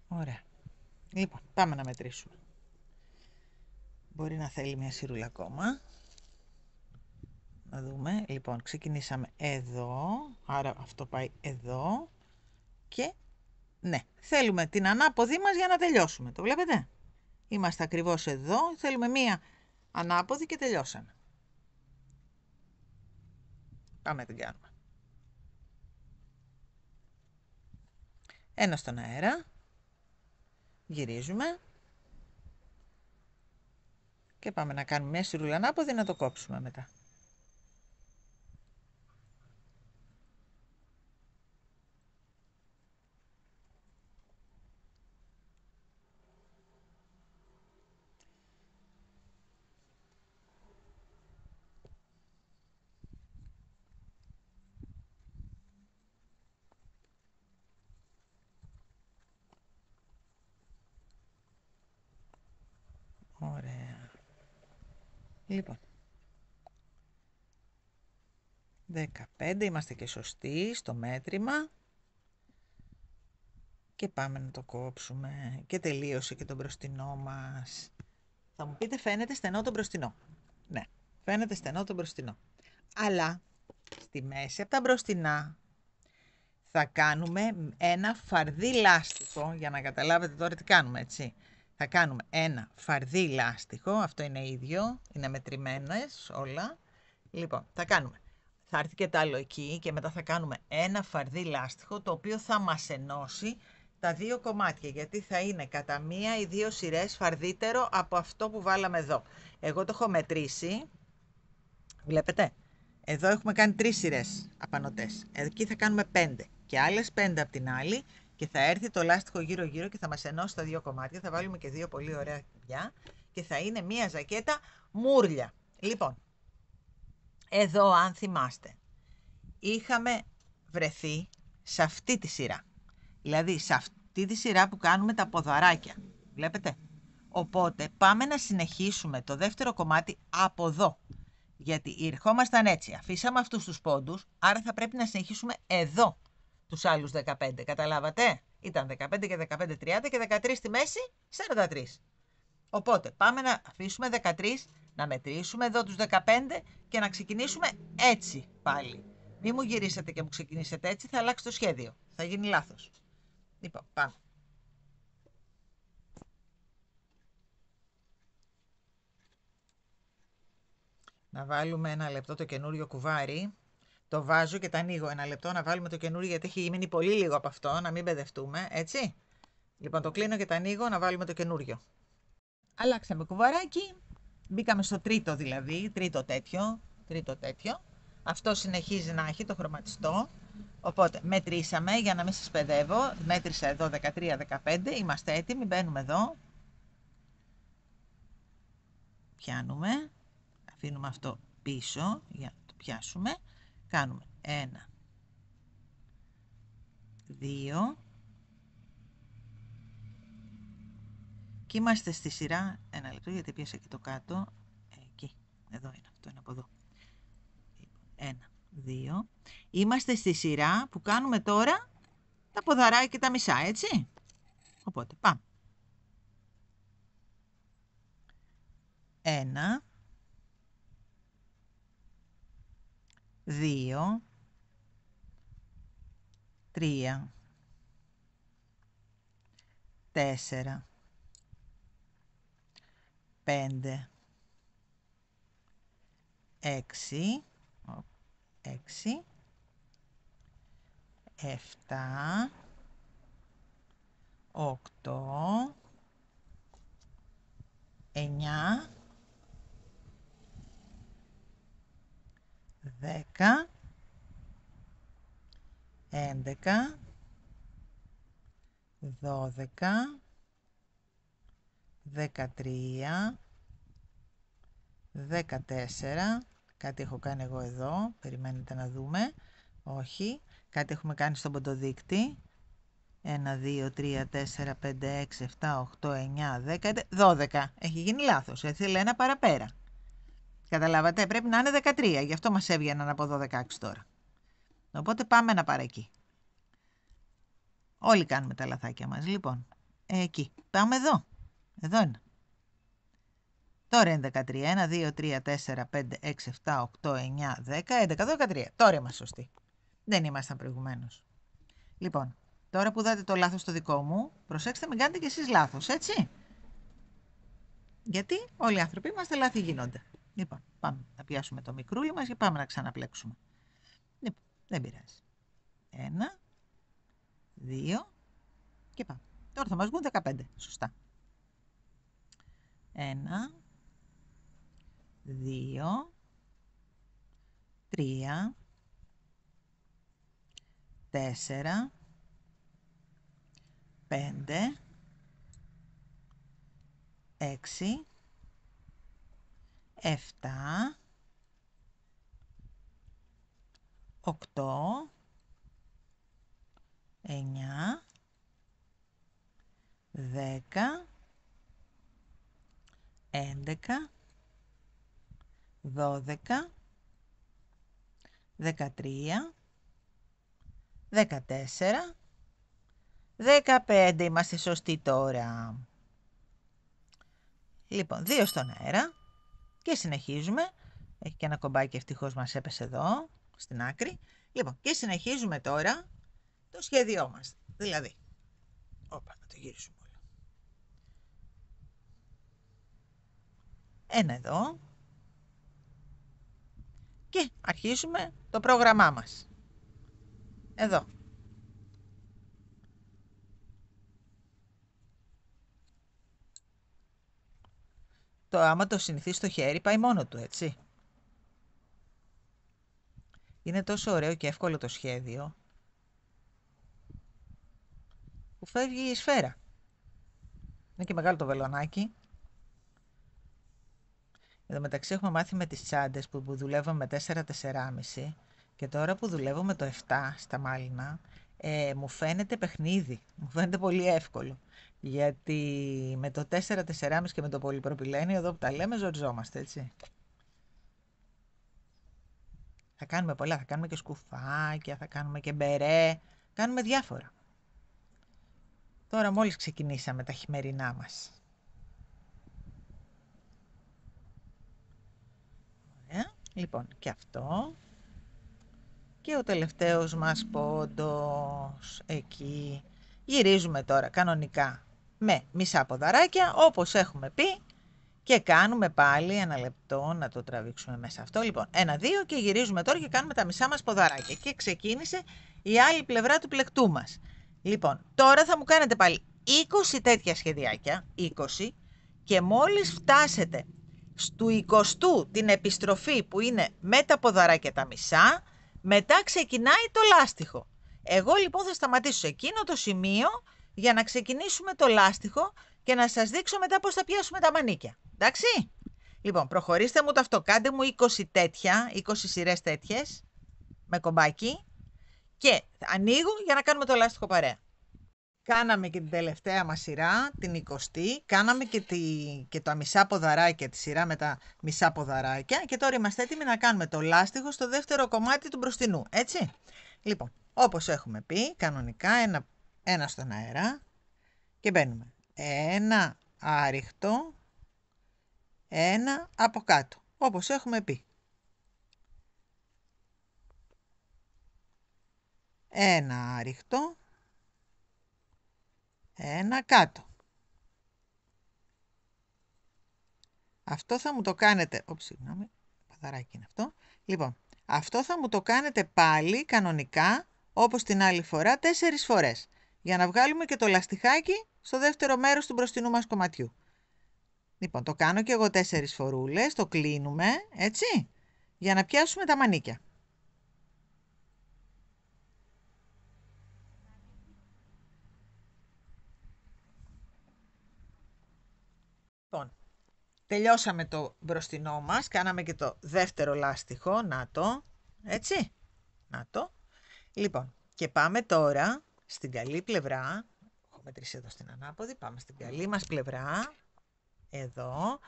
Ωραία. Λοιπόν, πάμε να μετρήσουμε. Μπορεί να θέλει μια σειρούλα ακόμα. Να δούμε. Λοιπόν, ξεκινήσαμε εδώ, άρα αυτό πάει εδώ και ναι, θέλουμε την ανάποδη μας για να τελειώσουμε. Το βλέπετε? Είμαστε ακριβώς εδώ, θέλουμε μία ανάποδη και τελειώσαμε. Πάμε να την κάνουμε. Ένα στον αέρα. Γυρίζουμε. Και πάμε να κάνουμε μια σειρούλα ανάποδη να το κόψουμε μετά. Ωραία. Λοιπόν. 15, είμαστε και σωστοί στο μέτρημα. Και πάμε να το κόψουμε. Και τελείωσε και το μπροστινό μας. Θα μου πείτε φαίνεται στενό το μπροστινό. Ναι, φαίνεται στενό το μπροστινό. Αλλά στη μέση από τα μπροστινά θα κάνουμε ένα φαρδί λάστιχο, για να καταλάβετε τώρα τι κάνουμε, έτσι. Θα κάνουμε ένα φαρδί λάστιχο, αυτό είναι ίδιο, είναι μετρημένες όλα. Λοιπόν, θα έρθει και το άλλο εκεί και μετά θα κάνουμε ένα φαρδί λάστιχο, το οποίο θα μας ενώσει τα δύο κομμάτια, γιατί θα είναι κατά μία ή δύο σειρές φαρδύτερο από αυτό που βάλαμε εδώ. Εγώ το έχω μετρήσει, βλέπετε, εδώ έχουμε κάνει 3 σειρές απανωτές, εκεί θα κάνουμε 5 και άλλες 5 από την άλλη και θα έρθει το λάστιχο γύρω γύρω και θα μας ενώσει τα δύο κομμάτια, θα βάλουμε και δύο πολύ ωραία κουμπιά και θα είναι μία ζακέτα μούρλια. Λοιπόν, εδώ αν θυμάστε, είχαμε βρεθεί σε αυτή τη σειρά. Δηλαδή σε αυτή τη σειρά που κάνουμε τα ποδαράκια. Βλέπετε. Οπότε πάμε να συνεχίσουμε το δεύτερο κομμάτι από εδώ. Γιατί ερχόμασταν έτσι. Αφήσαμε αυτούς τους πόντους. Άρα θα πρέπει να συνεχίσουμε εδώ τους άλλους 15. Καταλάβατε. Ήταν 15 και 15 30 και 13 στη μέση 43. Οπότε πάμε να αφήσουμε 13, να μετρήσουμε εδώ τους 15 και να ξεκινήσουμε έτσι πάλι. Μη μου γυρίσετε και μου ξεκινήσετε έτσι, θα αλλάξει το σχέδιο. Θα γίνει λάθος. Λοιπόν, πάμε. Να βάλουμε 1 λεπτό το καινούριο κουβάρι. Το βάζω και το ανοίγω 1 λεπτό να βάλουμε το καινούριο, γιατί έχει μείνει πολύ λίγο από αυτό, να μην μπερδευτούμε, έτσι. Λοιπόν, το κλείνω και το ανοίγω να βάλουμε το καινούριο. Αλλάξαμε κουβαράκι. Μπήκαμε στο τρίτο δηλαδή, τρίτο τέτοιο. Αυτό συνεχίζει να έχει το χρωματιστό. Οπότε μετρήσαμε, για να μην σας παιδεύω, μέτρησα εδώ 13-15, είμαστε έτοιμοι, μπαίνουμε εδώ. Πιάνουμε, αφήνουμε αυτό πίσω για να το πιάσουμε. Κάνουμε 1, 2 και είμαστε στη σειρά, 1 λεπτό γιατί πιάσα και το κάτω, εκεί, εδώ είναι, αυτό είναι από εδώ. 1, 2. Είμαστε στη σειρά που κάνουμε τώρα τα ποδαράκια και τα μισά, έτσι. Οπότε πάμε. 1, 2, 3, 4, 5, 6, 6, 7, 8, 9, 10, 11, 12, 13, 14, κάτι έχω κάνει εγώ εδώ, περιμένετε να δούμε, όχι, κάτι έχουμε κάνει στον ποντοδείκτη, 1, 2, 3, 4, 5, 6, 7, 8, 9, 10, 12, έχει γίνει λάθος, έθελε ένα παραπέρα. Καταλάβατε, πρέπει να είναι 13, γι' αυτό μας έβγαιναν από εδώ 16 τώρα. Οπότε πάμε να πάρει εκεί. Όλοι κάνουμε τα λαθάκια μας. Λοιπόν, εκεί. Πάμε εδώ. Εδώ είναι. Τώρα είναι 13. 1, 2, 3, 4, 5, 6, 7, 8, 9, 10, 11, 13. Τώρα είμαστε σωστοί. Δεν ήμασταν προηγουμένως. Λοιπόν, τώρα που δάτε το λάθος στο δικό μου, προσέξτε μην κάνετε κι εσείς λάθος, έτσι. Γιατί όλοι οι άνθρωποι είμαστε, λάθη γίνονται. Λοιπόν, πάμε να πιάσουμε το μικρούλι μας και πάμε να ξαναπλέξουμε. Λοιπόν, δεν πειράζει. 1, 2 και πάμε. Τώρα θα μας βγουν 15, σωστά. 1, 2, 3, 4, 5, 6, 7, 8, 9, 10, 11, 12, 13, 14, 15. Είμαστε σωστοί τώρα. Λοιπόν, 2 στον αέρα και συνεχίζουμε. Έχει και ένα κομπάκι, ευτυχώς μας έπεσε εδώ, στην άκρη. Λοιπόν, και συνεχίζουμε τώρα το σχέδιό μας. Δηλαδή, όπα, να το γυρίσουμε όλο. Ένα εδώ. Και αρχίζουμε το πρόγραμμά μας. Εδώ. Άμα το συνηθίσει το χέρι, πάει μόνο του, έτσι. Είναι τόσο ωραίο και εύκολο το σχέδιο που φεύγει η σφαίρα. Είναι και μεγάλο το βελονάκι. Εδώ μεταξύ έχουμε μάθει με τις τσάντες που δουλεύουμε με 4-4,5 και τώρα που δουλεύω με το 7 στα μάλινα, μου φαίνεται παιχνίδι, μου φαίνεται πολύ εύκολο. Γιατί με το 4-4,5 και με το πολυπροπυλένιο, εδώ που τα λέμε, ζοριζόμαστε, έτσι. Θα κάνουμε πολλά, θα κάνουμε και σκουφάκια, θα κάνουμε και μπερέ, κάνουμε διάφορα. Τώρα μόλις ξεκινήσαμε τα χειμερινά μας. Ωραία. Λοιπόν, και αυτό. Και ο τελευταίος μας πόντος, εκεί. Γυρίζουμε τώρα κανονικά με μισά ποδαράκια, όπως έχουμε πει. Και κάνουμε πάλι 1 λεπτό να το τραβήξουμε μέσα αυτό. Λοιπόν, 1-2 και γυρίζουμε τώρα και κάνουμε τα μισά μας ποδαράκια. Και ξεκίνησε η άλλη πλευρά του πλεκτού μας. Λοιπόν, τώρα θα μου κάνετε πάλι 20 τέτοια σχεδιάκια, 20, και μόλις φτάσετε στου 20 την επιστροφή που είναι με τα ποδαράκια τα μισά, μετά ξεκινάει το λάστιχο. Εγώ λοιπόν θα σταματήσω σε εκείνο το σημείο για να ξεκινήσουμε το λάστιχο και να σας δείξω μετά πώς θα πιάσουμε τα μανίκια. Εντάξει. Λοιπόν, προχωρήστε μου το αυτό. Κάντε μου 20 τέτοια, 20 σειρές τέτοιες με κομπάκι και ανοίγω για να κάνουμε το λάστιχο παρέα. Κάναμε και την τελευταία μας σειρά, την 20η, κάναμε και τα μισά ποδαράκια, τη σειρά με τα μισά ποδαράκια και τώρα είμαστε έτοιμοι να κάνουμε το λάστιχο στο δεύτερο κομμάτι του μπροστινού, έτσι. Λοιπόν, όπως έχουμε πει, κανονικά ένα στον αέρα και μπαίνουμε. Ένα άριχτο, ένα από κάτω, όπως έχουμε πει. Ένα άριχτο, ένα κάτω. Αυτό θα μου το κάνετε... Συγγνώμη, παδαράκι είναι αυτό. Λοιπόν, αυτό θα μου το κάνετε πάλι κανονικά, όπως την άλλη φορά, 4 φορές. Για να βγάλουμε και το λαστιχάκι στο δεύτερο μέρος του μπροστινού μας κομματιού. Λοιπόν, το κάνω και εγώ 4 φορούλες, το κλείνουμε, έτσι, για να πιάσουμε τα μανίκια. Λοιπόν, τελειώσαμε το μπροστινό μας, κάναμε και το δεύτερο λάστιχο, να το, έτσι, να το. Λοιπόν, και πάμε τώρα στην καλή πλευρά, έχω μετρήσει εδώ στην ανάποδη, πάμε στην καλή μας πλευρά, εδώ,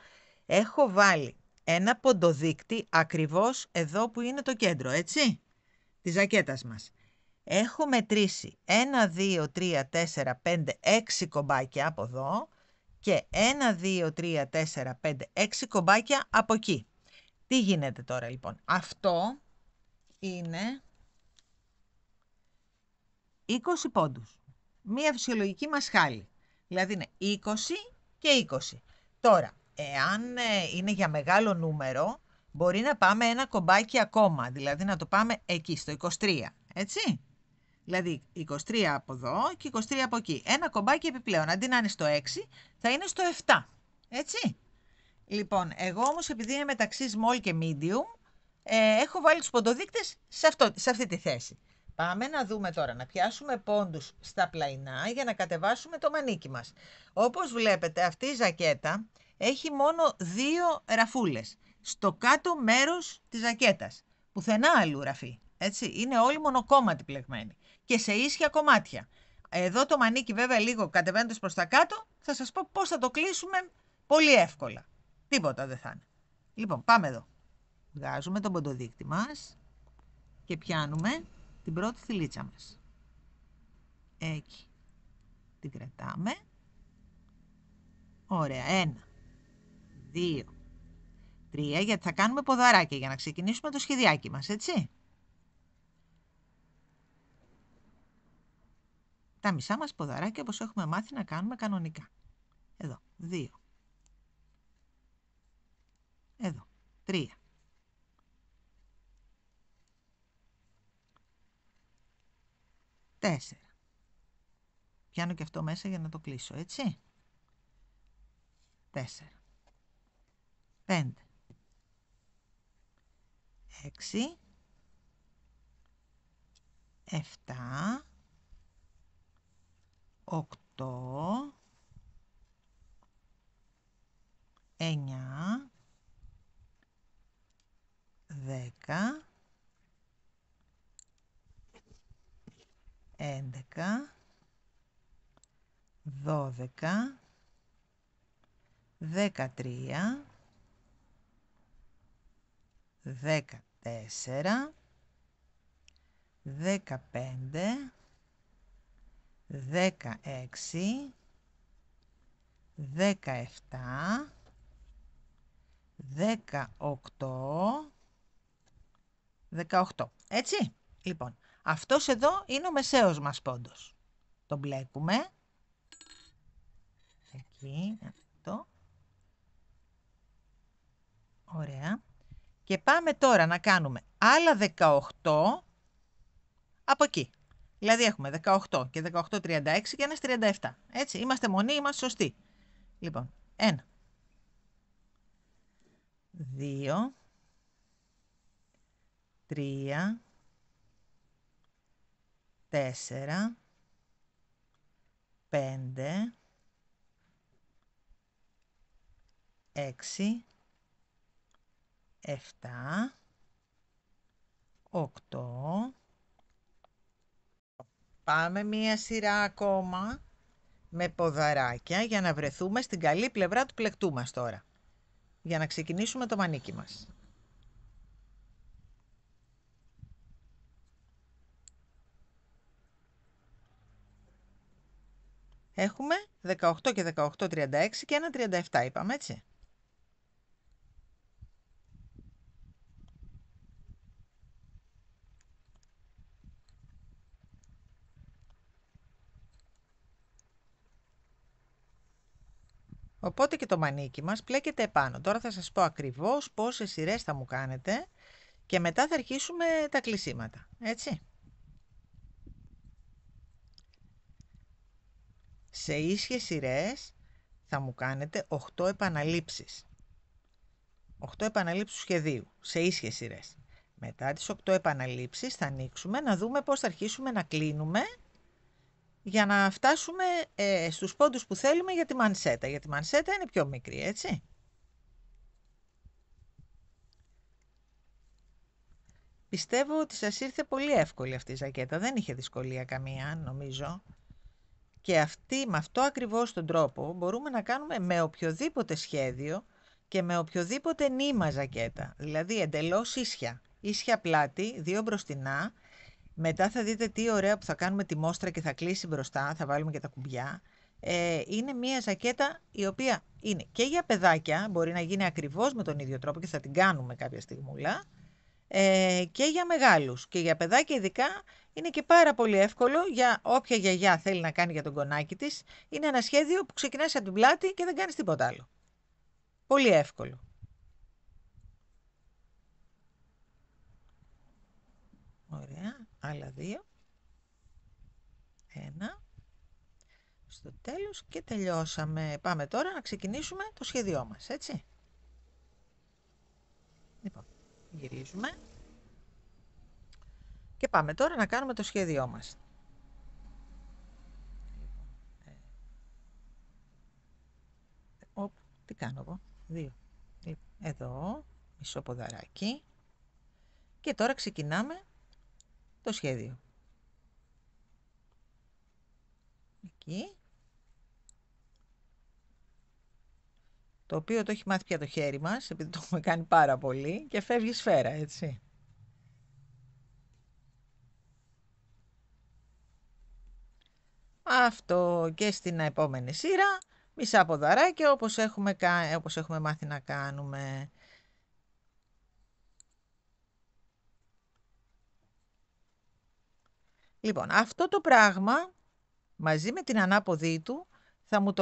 έχω βάλει ένα ποντοδείκτη ακριβώς εδώ που είναι το κέντρο, έτσι, της ζακέτας μας. Έχω μετρήσει 1, 2, 3, 4, 5, 6 κομπάκια από εδώ και 1, 2, 3, 4, 5, 6 κομπάκια από εκεί. Τι γίνεται τώρα λοιπόν? Αυτό είναι 20 πόντους. Μία φυσιολογική μασχάλη. Δηλαδή είναι 20 και 20. Τώρα, εάν είναι για μεγάλο νούμερο, μπορεί να πάμε ένα κομπάκι ακόμα. Δηλαδή να το πάμε εκεί, στο 23. Έτσι. Δηλαδή 23 από εδώ και 23 από εκεί. Ένα κομπάκι επιπλέον. Αντί να είναι στο 6, θα είναι στο 7. Έτσι. Λοιπόν, εγώ όμως επειδή είναι μεταξύ small και medium, έχω βάλει τους ποντοδείκτες σε αυτή τη θέση. Πάμε να δούμε τώρα, να πιάσουμε πόντους στα πλαϊνά για να κατεβάσουμε το μανίκι μας. Όπως βλέπετε, αυτή η ζακέτα έχει μόνο 2 ραφούλες. Στο κάτω μέρος της ζακέτας. Πουθενά αλλού ραφή. Έτσι, είναι όλοι μονοκόμματοι πλεγμένοι. Και σε ίσια κομμάτια. Εδώ το μανίκι βέβαια λίγο κατεβαίνοντας προς τα κάτω, θα σας πω πώς θα το κλείσουμε πολύ εύκολα. Τίποτα δεν θα είναι. Λοιπόν, πάμε εδώ. Βγάζουμε τον ποντοδείκτη μας και πιάνουμε την πρώτη θηλίτσα μας. Εκεί. Την κρατάμε. Ωραία. 1, 2, 3, γιατί θα κάνουμε ποδαράκια για να ξεκινήσουμε το σχεδιάκι μας, έτσι. Τα μισά μας ποδαράκια όπως έχουμε μάθει να κάνουμε κανονικά. Εδώ. 2. Εδώ. 3. 4. Πιάνω και αυτό μέσα για να το κλείσω, έτσι. 4. 5. 6. 7. 8. 9. 10. 11. 12. 13. 14. 15. 16. 17. 18. 18. Έτσι. Λοιπόν, αυτός εδώ είναι ο μεσαίος μας πόντος. Το μπλέκουμε. Εκεί, αυτό. Ωραία. Και πάμε τώρα να κάνουμε άλλα 18 από εκεί. Δηλαδή έχουμε 18 και 18, 36 και ένας 37. Έτσι, είμαστε μονοί, είμαστε σωστοί. Λοιπόν, 1, 2, 3, 4, 5, 6, 7, 8. Πάμε μία σειρά ακόμα με ποδαράκια για να βρεθούμε στην καλή πλευρά του πλεκτού μας τώρα. Για να ξεκινήσουμε το μανίκι μας. Έχουμε 18 και 18, 36 και ένα 37 είπαμε, έτσι. Οπότε και το μανίκι μας πλέκεται επάνω. Τώρα θα σας πω ακριβώς πόσες σειρές θα μου κάνετε και μετά θα αρχίσουμε τα κλεισίματα, έτσι. Σε ίσιες σειρές θα μου κάνετε 8 επαναλήψεις. 8 επαναλήψεις του σχεδίου, σε ίσιες σειρές. Μετά τις 8 επαναλήψεις θα ανοίξουμε να δούμε πώς θα αρχίσουμε να κλείνουμε για να φτάσουμε στους πόντους που θέλουμε για τη μανσέτα. Γιατί η μανσέτα είναι πιο μικρή, έτσι. Πιστεύω ότι σας ήρθε πολύ εύκολη αυτή η ζακέτα. Δεν είχε δυσκολία καμία, νομίζω. Και με αυτό ακριβώς τον τρόπο μπορούμε να κάνουμε με οποιοδήποτε σχέδιο και με οποιοδήποτε νήμα ζακέτα. Δηλαδή εντελώς ίσια. Ίσια πλάτη, 2 μπροστινά, Μετά θα δείτε τι ωραία που θα κάνουμε τη μόστρα και θα κλείσει μπροστά, θα βάλουμε και τα κουμπιά. Είναι μια ζακέτα η οποία είναι και για παιδάκια, μπορεί να γίνει ακριβώς με τον ίδιο τρόπο και θα την κάνουμε κάποια στιγμούλα, και για μεγάλους. Και για παιδάκια ειδικά είναι και πάρα πολύ εύκολο για όποια γιαγιά θέλει να κάνει για τον κονάκι της. Είναι ένα σχέδιο που ξεκινάς από την πλάτη και δεν κάνεις τίποτα άλλο. Πολύ εύκολο. Ωραία, άλλα δύο. Ένα. Στο τέλος και τελειώσαμε. Πάμε τώρα να ξεκινήσουμε το σχέδιό μας, έτσι. Λοιπόν, γυρίζουμε. Και πάμε τώρα να κάνουμε το σχέδιό μας. Τι κάνω εγώ, δύο. Εδώ, μισό ποδαράκι. Και τώρα ξεκινάμε το σχέδιο. Εκεί. Το οποίο το έχει μάθει πια το χέρι μας, επειδή το έχουμε κάνει πάρα πολύ και φεύγει σφαίρα, έτσι. Αυτό και στην επόμενη σειρά, μισά ποδαράκια όπως έχουμε μάθει να κάνουμε. Λοιπόν, αυτό το πράγμα μαζί με την ανάποδη του θα μου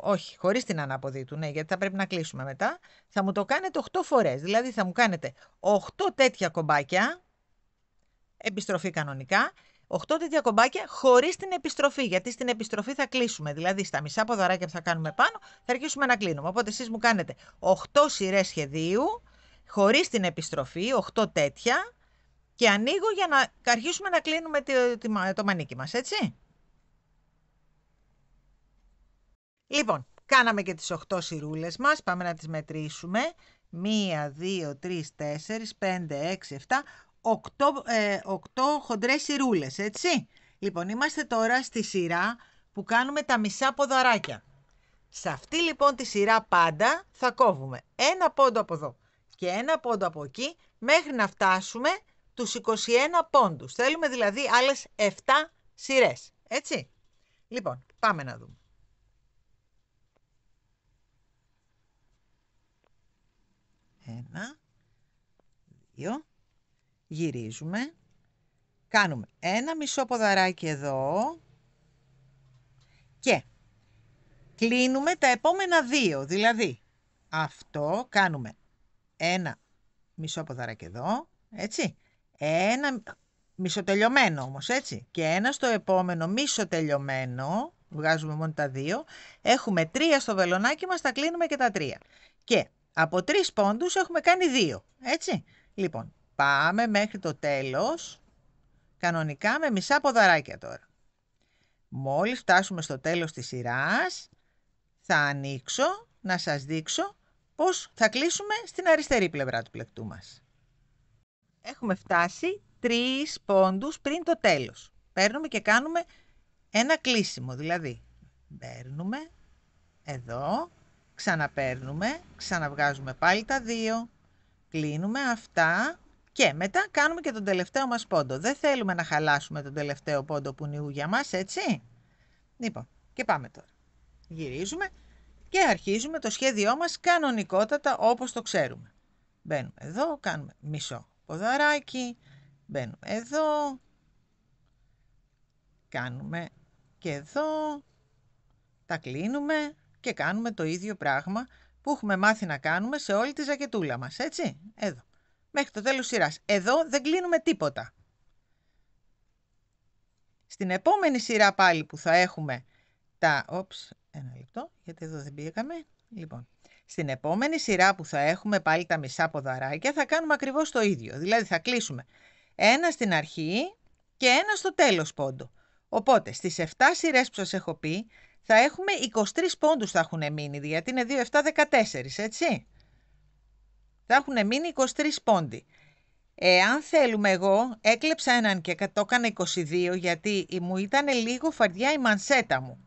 όχι, χωρίς την ανάποδη του, ναι, γιατί θα πρέπει να κλείσουμε μετά, θα μου το κάνετε 8 φορές. Δηλαδή θα μου κάνετε 8 τέτοια κομπάκια, επιστροφή κανονικά, 8 τέτοια κομπάκια χωρίς την επιστροφή, γιατί στην επιστροφή θα κλείσουμε. Δηλαδή στα μισά ποδαράκια που θα κάνουμε πάνω θα αρχίσουμε να κλείνουμε. Οπότε εσείς μου κάνετε 8 σειρές σχεδίου, χωρίς την επιστροφή, 8 τέτοια, και ανοίγω για να αρχίσουμε να κλείνουμε το μανίκι μας, έτσι. Λοιπόν, κάναμε και τις 8 σειρούλες μας, πάμε να τις μετρήσουμε. 1, 2, 3, 4, 5, 6, 7, 8 χοντρές σειρούλες, έτσι. Λοιπόν, είμαστε τώρα στη σειρά που κάνουμε τα μισά ποδαράκια. Σε αυτή λοιπόν τη σειρά πάντα θα κόβουμε ένα πόντο από εδώ και ένα πόντο από εκεί μέχρι να φτάσουμε τους 21 πόντους. Θέλουμε δηλαδή άλλες 7 σειρές, έτσι. Λοιπόν, πάμε να δούμε. Ένα, δύο, γυρίζουμε, κάνουμε ένα μισό ποδαράκι εδώ και κλείνουμε τα επόμενα δύο, δηλαδή αυτό κάνουμε ένα μισό ποδαράκι εδώ, έτσι, ένα μισοτελειωμένο όμως, έτσι, και ένα στο επόμενο μισοτελειωμένο, βγάζουμε μόνο τα δύο, έχουμε 3 στο βελονάκι μας, τα κλείνουμε και τα 3. Και από 3 πόντους έχουμε κάνει 2, έτσι. Λοιπόν, πάμε μέχρι το τέλος, κανονικά με μισά ποδαράκια τώρα. Μόλις φτάσουμε στο τέλος της σειράς, θα ανοίξω να σας δείξω πώς θα κλείσουμε στην αριστερή πλευρά του πλεκτού μας. Έχουμε φτάσει 3 πόντους πριν το τέλος. Παίρνουμε και κάνουμε ένα κλείσιμο, δηλαδή παίρνουμε εδώ, ξαναπαίρνουμε, ξαναβγάζουμε πάλι τα 2, κλείνουμε αυτά και μετά κάνουμε και τον τελευταίο μας πόντο. Δεν θέλουμε να χαλάσουμε τον τελευταίο πόντο που είναι για μας, έτσι. Λοιπόν, και πάμε τώρα. Γυρίζουμε και αρχίζουμε το σχέδιό μας κανονικότατα όπως το ξέρουμε. Μπαίνουμε εδώ, κάνουμε μισό ποδαράκι, μπαίνουμε εδώ, κάνουμε και εδώ, τα κλείνουμε και κάνουμε το ίδιο πράγμα που έχουμε μάθει να κάνουμε σε όλη τη ζακετούλα μας, έτσι, εδώ. Μέχρι το τέλος σειράς. Εδώ δεν κλείνουμε τίποτα. Στην επόμενη σειρά πάλι που θα έχουμε τα... ένα λεπτό, γιατί εδώ δεν πήγαμε. Λοιπόν, στην επόμενη σειρά που θα έχουμε πάλι τα μισά ποδαράκια θα κάνουμε ακριβώς το ίδιο. Δηλαδή θα κλείσουμε ένα στην αρχή και ένα στο τέλος πόντο. Οπότε στις 7 σειρές που σας έχω πει θα έχουμε 23 πόντους θα έχουν μείνει, γιατί είναι 2, 7, 14, έτσι. Θα έχουν μείνει 23 πόντοι. Εάν θέλουμε, εγώ έκλεψα έναν και το έκανα 22 γιατί μου ήταν λίγο φαρδιά η μανσέτα μου.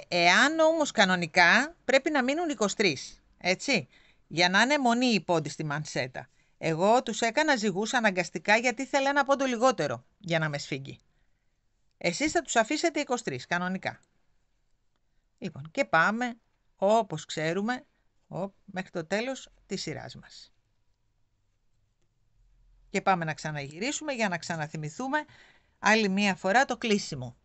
Εάν όμως κανονικά πρέπει να μείνουν 23, έτσι, για να είναι μονή η πόντη στη μανσέτα. Εγώ τους έκανα ζυγούς αναγκαστικά γιατί ήθελα ένα πόντο λιγότερο για να με σφίγγει. Εσείς θα τους αφήσετε 23 κανονικά. Λοιπόν, και πάμε όπως ξέρουμε μέχρι το τέλος της σειράς μας. Και πάμε να ξαναγυρίσουμε για να ξαναθυμηθούμε άλλη μία φορά το κλείσιμο.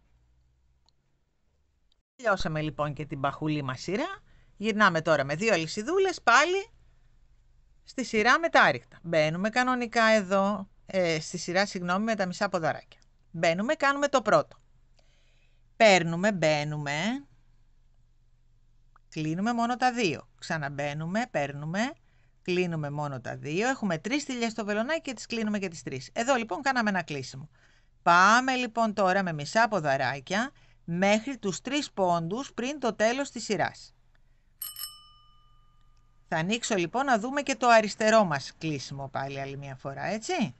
Τελειώσαμε λοιπόν και την παχουλή μας σειρά. Γυρνάμε τώρα με 2 αλυσιδούλες πάλι στη σειρά με τα άρρηκτα. Μπαίνουμε κανονικά εδώ, στη σειρά με τα μισά ποδαράκια. Μπαίνουμε, κάνουμε το πρώτο. Παίρνουμε, μπαίνουμε, κλείνουμε μόνο τα 2. Ξαναμπαίνουμε, παίρνουμε, κλείνουμε μόνο τα 2. Έχουμε 3 στυλιές στο βελονάκι και τις κλείνουμε και τις 3. Εδώ λοιπόν κάναμε ένα κλείσιμο. Πάμε λοιπόν τώρα με μισά ποδαράκια μέχρι τους 3 πόντους πριν το τέλος της σειράς. Θα ανοίξω λοιπόν να δούμε και το αριστερό μας κλείσιμο πάλι άλλη μια φορά, έτσι.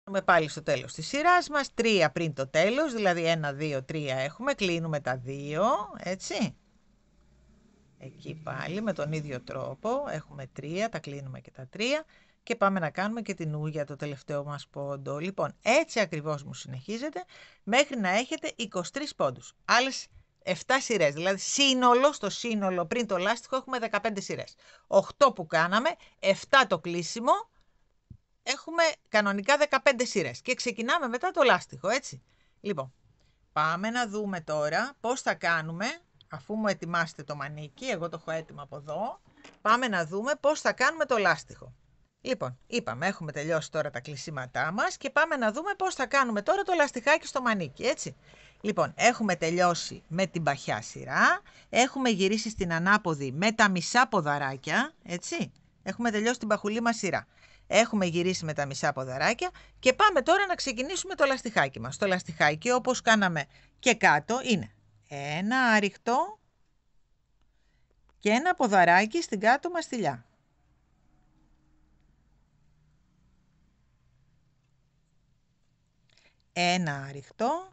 Πάμε πάλι στο τέλος της σειράς μας, 3 πριν το τέλος, δηλαδή 1, 2, 3 έχουμε, κλείνουμε τα 2, έτσι. Εκεί πάλι με τον ίδιο τρόπο, έχουμε 3, τα κλείνουμε και τα 3 και πάμε να κάνουμε και την ούγια το τελευταίο μας πόντο. Λοιπόν, έτσι ακριβώς μου συνεχίζετε μέχρι να έχετε 23 πόντους. Άλλες 7 σειρές, δηλαδή στο σύνολο πριν το λάστιχο έχουμε 15 σειρές. 8 που κάναμε, 7 το κλείσιμο, έχουμε κανονικά 15 σειρές και ξεκινάμε μετά το λάστιχο, έτσι. Λοιπόν, πάμε να δούμε τώρα πώς θα κάνουμε, αφού μου ετοιμάσετε το μανίκι, εγώ το έχω έτοιμο από εδώ, πάμε να δούμε πώς θα κάνουμε το λάστιχο. Λοιπόν, είπαμε, έχουμε τελειώσει τώρα τα κλεισίματά μας και πάμε να δούμε πώς θα κάνουμε τώρα το λαστιχάκι στο μανίκι, έτσι. Λοιπόν, έχουμε τελειώσει με την παχιά σειρά, έχουμε γυρίσει στην ανάποδη με τα μισά ποδαράκια, έτσι. Έχουμε τελειώσει την παχουλή μας σειρά. Έχουμε γυρίσει με τα μισά ποδαράκια και πάμε τώρα να ξεκινήσουμε το λαστιχάκι μας. Το λαστιχάκι, όπως κάναμε και κάτω, είναι ένα άρρηκτο και ένα ποδαράκι στην κάτω μας στυλιά. Ένα άρρηκτο,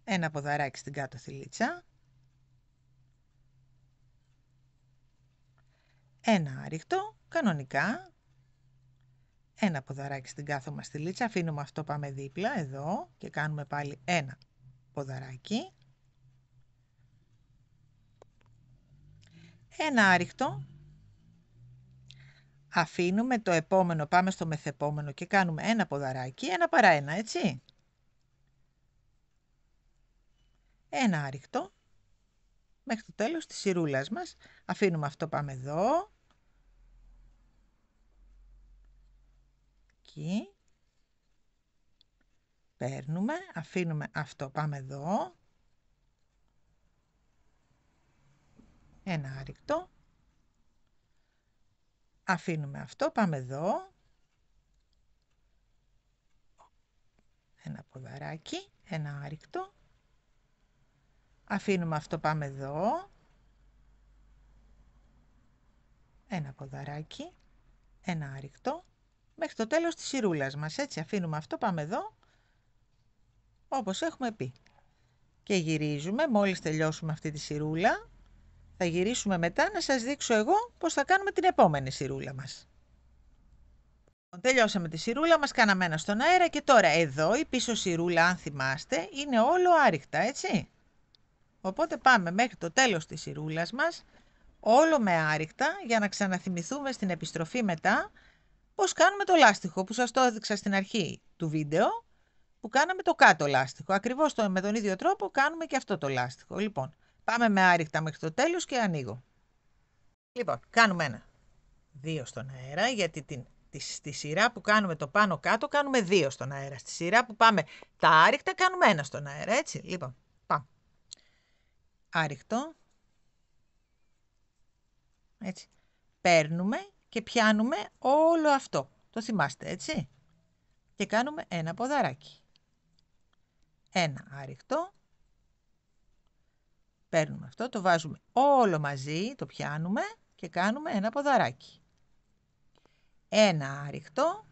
ένα ποδαράκι στην κάτω θηλίτσα, ένα άρρηκτο, κανονικά, ένα ποδαράκι στην κάτω μας θηλίτσα, αφήνουμε αυτό, πάμε δίπλα εδώ και κάνουμε πάλι ένα ποδαράκι, ένα άρρηκτο, αφήνουμε το επόμενο, πάμε στο μεθεπόμενο και κάνουμε ένα ποδαράκι, ένα παρά ένα, έτσι. Ένα άρρηκτο, μέχρι το τέλος της σειρούλας μας, αφήνουμε αυτό, πάμε εδώ, εκεί, παίρνουμε, αφήνουμε αυτό, πάμε εδώ, ένα άρρηκτο, αφήνουμε αυτό, πάμε εδώ, ένα ποδαράκι, ένα άρρηκτο, αφήνουμε αυτό, πάμε εδώ, ένα ποδαράκι, ένα άρρηκτο, μέχρι το τέλος της σειρούλας μας, έτσι, αφήνουμε αυτό, πάμε εδώ, όπως έχουμε πει. Και γυρίζουμε, μόλις τελειώσουμε αυτή τη σειρούλα, θα γυρίσουμε μετά να σας δείξω εγώ πώς θα κάνουμε την επόμενη σειρούλα μας. Τελειώσαμε τη σειρούλα μας, κάναμε ένα στον αέρα και τώρα εδώ η πίσω σειρούλα, αν θυμάστε, είναι όλο άρρηκτα, έτσι. Οπότε πάμε μέχρι το τέλος της σειρούλας μας, όλο με άρρηκτα, για να ξαναθυμηθούμε στην επιστροφή μετά πώς κάνουμε το λάστιχο που σας το έδειξα στην αρχή του βίντεο, που κάναμε το κάτω λάστιχο. Ακριβώς με τον ίδιο τρόπο κάνουμε και αυτό το λάστιχο. Λοιπόν, πάμε με άρρηκτα μέχρι το τέλος και ανοίγω. Λοιπόν, κάνουμε ένα, 2 στον αέρα, γιατί στη σειρά που κάνουμε το πάνω κάτω κάνουμε 2 στον αέρα. Στη σειρά που πάμε τα άρρηκτα κάνουμε 1 στον αέρα, έτσι. Λοιπόν, πάμε. Άρρηκτο. Έτσι. Παίρνουμε και πιάνουμε όλο αυτό. Το θυμάστε, έτσι. Και κάνουμε ένα ποδαράκι. Ένα άρρηκτο. Παίρνουμε αυτό, το βάζουμε όλο μαζί, το πιάνουμε και κάνουμε ένα ποδαράκι. Ένα άρρηκτο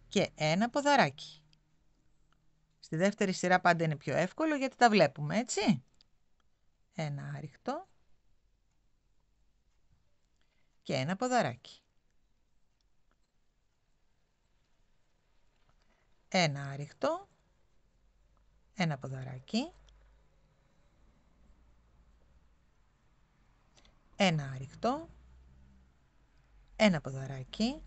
και ένα ποδαράκι. Στη δεύτερη σειρά πάντα είναι πιο εύκολο γιατί τα βλέπουμε, έτσι. Ένα άρρηκτο και ένα ποδαράκι. Ένα άριχτο, ένα ποδαράκι, ένα άριχτο, ένα ποδαράκι,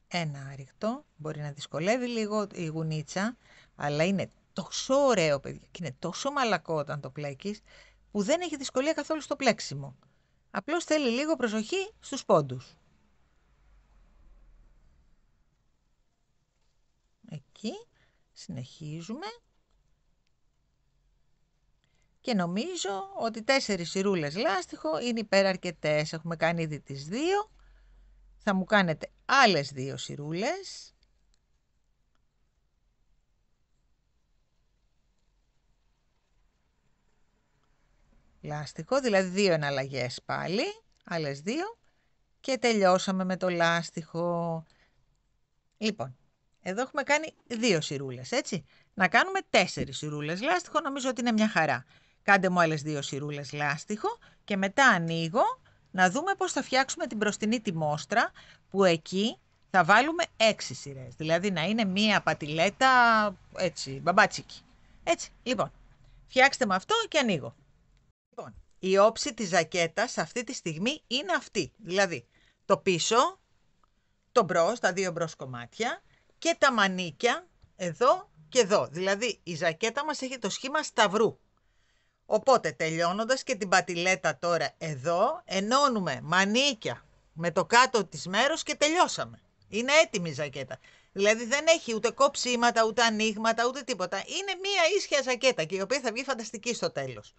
ένα άριχτο. Μπορεί να δυσκολεύει λίγο η γουνίτσα, αλλά είναι τόσο ωραίο, παιδιά, και είναι τόσο μαλακό όταν το πλέκεις, που δεν έχει δυσκολία καθόλου στο πλέξιμο. Απλώς θέλει λίγο προσοχή στους πόντους. Εκεί συνεχίζουμε. Και νομίζω ότι 4 σειρούλες λάστιχο είναι υπεραρκετές. Έχουμε κάνει ήδη τις 2. Θα μου κάνετε άλλες 2 σειρούλες. Λάστιχο, δηλαδή 2 εναλλαγές πάλι. Άλλες 2. Και τελειώσαμε με το λάστιχο. Λοιπόν, εδώ έχουμε κάνει 2 σειρούλες, έτσι. Να κάνουμε 4 σειρούλες λάστιχο, νομίζω ότι είναι μια χαρά. Κάντε μου άλλες 2 σειρούλες λάστιχο και μετά ανοίγω να δούμε πώς θα φτιάξουμε την μπροστινή τη μόστρα, που εκεί θα βάλουμε 6 σειρές. Δηλαδή να είναι μια πατηλέτα, έτσι, μπαμπάτσικη. Έτσι, λοιπόν, φτιάξτε με αυτό και ανοίγω. Λοιπόν, η όψη της ζακέτας αυτή τη στιγμή είναι αυτή. Δηλαδή, το πίσω, το μπρος, τα 2 μπρος κομμάτια και τα μανίκια εδώ και εδώ. Δηλαδή, η ζακέτα μας έχει το σχήμα σταυρού. Οπότε, τελειώνοντας και την πατηλέτα τώρα εδώ, ενώνουμε μανίκια με το κάτω της μέρος και τελειώσαμε. Είναι έτοιμη η ζακέτα. Δηλαδή δεν έχει ούτε κοψίματα, ούτε ανοίγματα, ούτε τίποτα. Είναι μία ίσια ζακέτα και η οποία θα βγει φανταστική στο τέλος.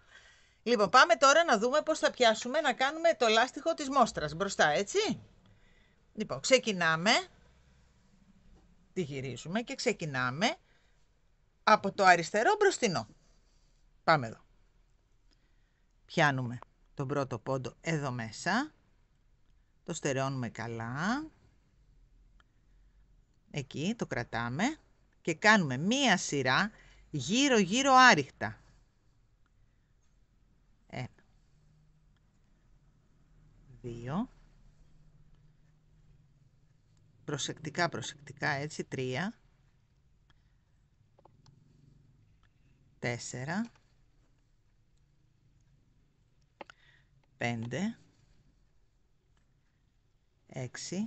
Λοιπόν, πάμε τώρα να δούμε πώς θα πιάσουμε να κάνουμε το λάστιχο της μόστρας μπροστά, έτσι. Λοιπόν, ξεκινάμε. Τη γυρίζουμε και ξεκινάμε από το αριστερό μπροστινό. Πάμε εδώ. Πιάνουμε τον πρώτο πόντο εδώ μέσα, το στερεώνουμε καλά, εκεί το κρατάμε και κάνουμε μία σειρά γύρω-γύρω άριχτα. 1, 2, προσεκτικά έτσι, 3, 4, 5, 6,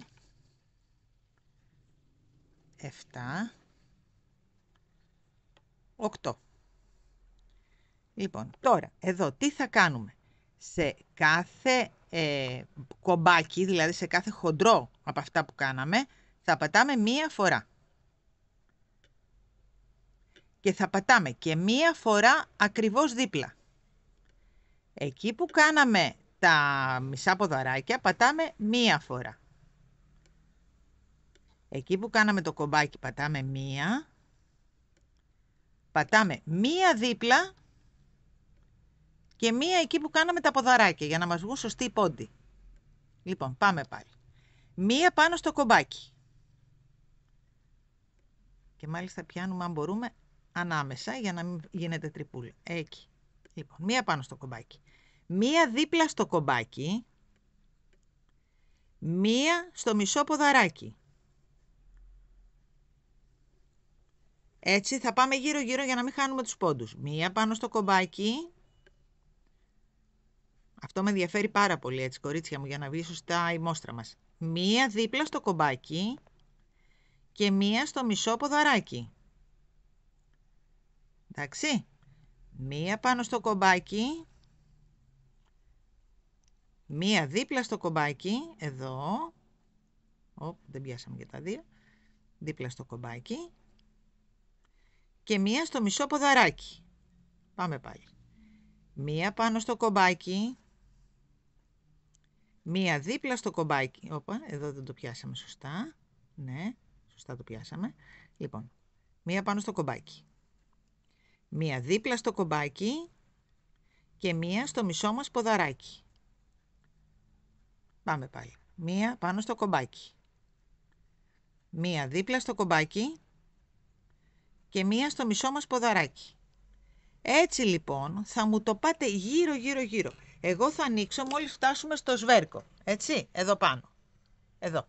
7, 8. Λοιπόν, τώρα, εδώ τι θα κάνουμε. Σε κάθε κομπάκι, δηλαδή σε κάθε χοντρό από αυτά που κάναμε, θα πατάμε μία φορά. Και θα πατάμε και μία φορά ακριβώς δίπλα. Εκεί που κάναμε τα μισά ποδαράκια, πατάμε μία φορά. Εκεί που κάναμε το κομπάκι, πατάμε μία. Πατάμε μία δίπλα και μία εκεί που κάναμε τα ποδαράκια, για να μας βγουν σωστοί οι πόντοι. Λοιπόν, πάμε πάλι. Μία πάνω στο κομπάκι. Και μάλιστα πιάνουμε, αν μπορούμε, ανάμεσα, για να μην γίνεται τρυπούλα. Εκεί. Λοιπόν, μία πάνω στο κομπάκι. Μία δίπλα στο κομπάκι. Μία στο μισό ποδαράκι. Έτσι θα πάμε γύρω-γύρω για να μην χάνουμε τους πόντους. Μία πάνω στο κομπάκι. Αυτό με ενδιαφέρει πάρα πολύ, έτσι, κορίτσια μου, για να βγει σωστά η μόστρα μας. Μία δίπλα στο κομπάκι και μία στο μισό ποδαράκι. Εντάξει. Μία πάνω στο κομπάκι. Μία δίπλα στο κομπάκι. Εδώ. Δεν πιάσαμε και τα 2. Δίπλα στο κομπάκι. Και μία στο μισό ποδαράκι. Πάμε πάλι. Μία πάνω στο κομπάκι. Μία δίπλα στο κομπάκι. Εδώ δεν το πιάσαμε σωστά. Ναι, σωστά το πιάσαμε. Λοιπόν, μία πάνω στο κομπάκι. Μία δίπλα στο κομπάκι και μία στο μισό μας ποδαράκι. Πάμε πάλι. Μία πάνω στο κομπάκι. Μία δίπλα στο κομπάκι και μία στο μισό μας ποδαράκι. Έτσι λοιπόν θα μου το πάτε γύρω γύρω γύρω. Εγώ θα ανοίξω μόλις φτάσουμε στο σβέρκο. Έτσι, εδώ πάνω. Εδώ.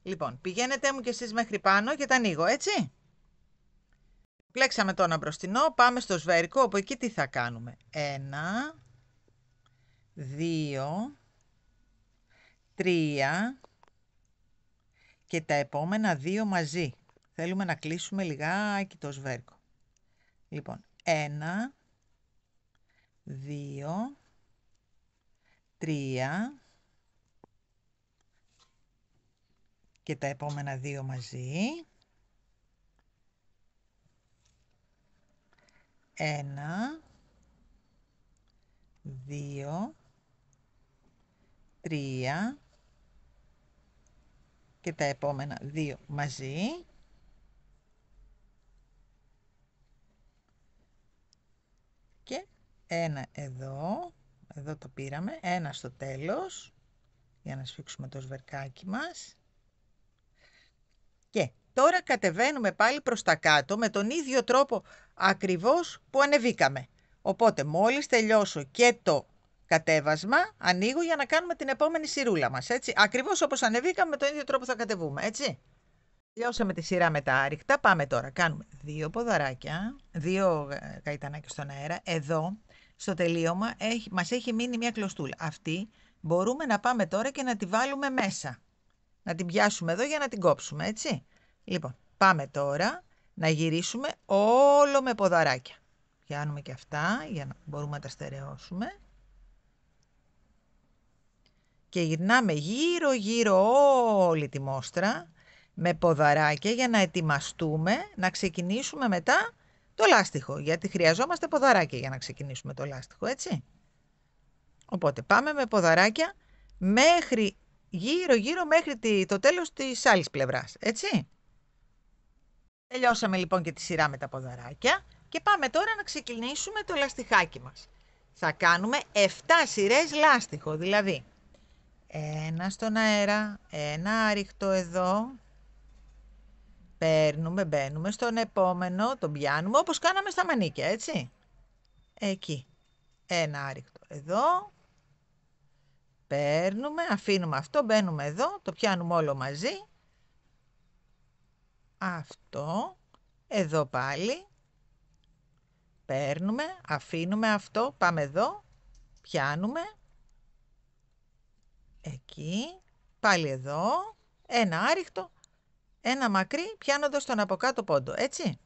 Λοιπόν, πηγαίνετε μου κι εσείς μέχρι πάνω και τα ανοίγω, έτσι. Πλέξαμε το ένα μπροστινό, πάμε στο σβέρκο, όπου εκεί τι θα κάνουμε. 1, 2, 3 και τα επόμενα 2 μαζί. Θέλουμε να κλείσουμε λιγάκι το σβέρκο. Λοιπόν, 1, 2, 3 και τα επόμενα 2 μαζί. 1, 2, 3 και τα επόμενα 2 μαζί. Και ένα εδώ το πήραμε, ένα στο τέλος, για να σφίξουμε το σβερκάκι μας. Και τώρα κατεβαίνουμε πάλι προς τα κάτω με τον ίδιο τρόπο ακριβώς που ανεβήκαμε. Οπότε μόλις τελειώσω και το κατέβασμα, ανοίγω για να κάνουμε την επόμενη σειρούλα μας, έτσι. Ακριβώς όπως ανεβήκαμε, με τον ίδιο τρόπο θα κατεβούμε, έτσι. Τελειώσαμε τη σειρά με τα άρρηκτα, πάμε τώρα. Κάνουμε 2 ποδαράκια, 2 καϊτανάκια στον αέρα. Εδώ, στο τελείωμα, μας έχει μείνει μια κλωστούλα. Αυτή μπορούμε να πάμε τώρα και να τη βάλουμε μέσα. Να την πιάσουμε εδώ για να την κόψουμε, έτσι. Λοιπόν, πάμε τώρα να γυρίσουμε όλο με ποδαράκια. Πιάνουμε και αυτά για να μπορούμε να τα στερεώσουμε. Και γυρνάμε γύρω γύρω όλη τη μόστρα με ποδαράκια για να ετοιμαστούμε να ξεκινήσουμε μετά το λάστιχο. Γιατί χρειαζόμαστε ποδαράκια για να ξεκινήσουμε το λάστιχο, έτσι. Οπότε πάμε με ποδαράκια μέχρι γύρω μέχρι το τέλος της άλλης πλευράς, έτσι. Τελειώσαμε λοιπόν και τη σειρά με τα ποδαράκια και πάμε τώρα να ξεκινήσουμε το λαστιχάκι μας. Θα κάνουμε 7 σειρές λάστιχο, δηλαδή ένα στον αέρα, ένα άρρηκτο εδώ, παίρνουμε, μπαίνουμε στον επόμενο, τον πιάνουμε όπως κάναμε στα μανίκια, έτσι. Εκεί, ένα άρρηκτο εδώ, παίρνουμε, αφήνουμε αυτό, μπαίνουμε εδώ, το πιάνουμε όλο μαζί. Αυτό, εδώ πάλι, παίρνουμε, αφήνουμε αυτό, πάμε εδώ, πιάνουμε, εκεί, πάλι εδώ, ένα άρρηκτο, ένα μακρύ, πιάνοντας τον από κάτω πόντο, έτσι.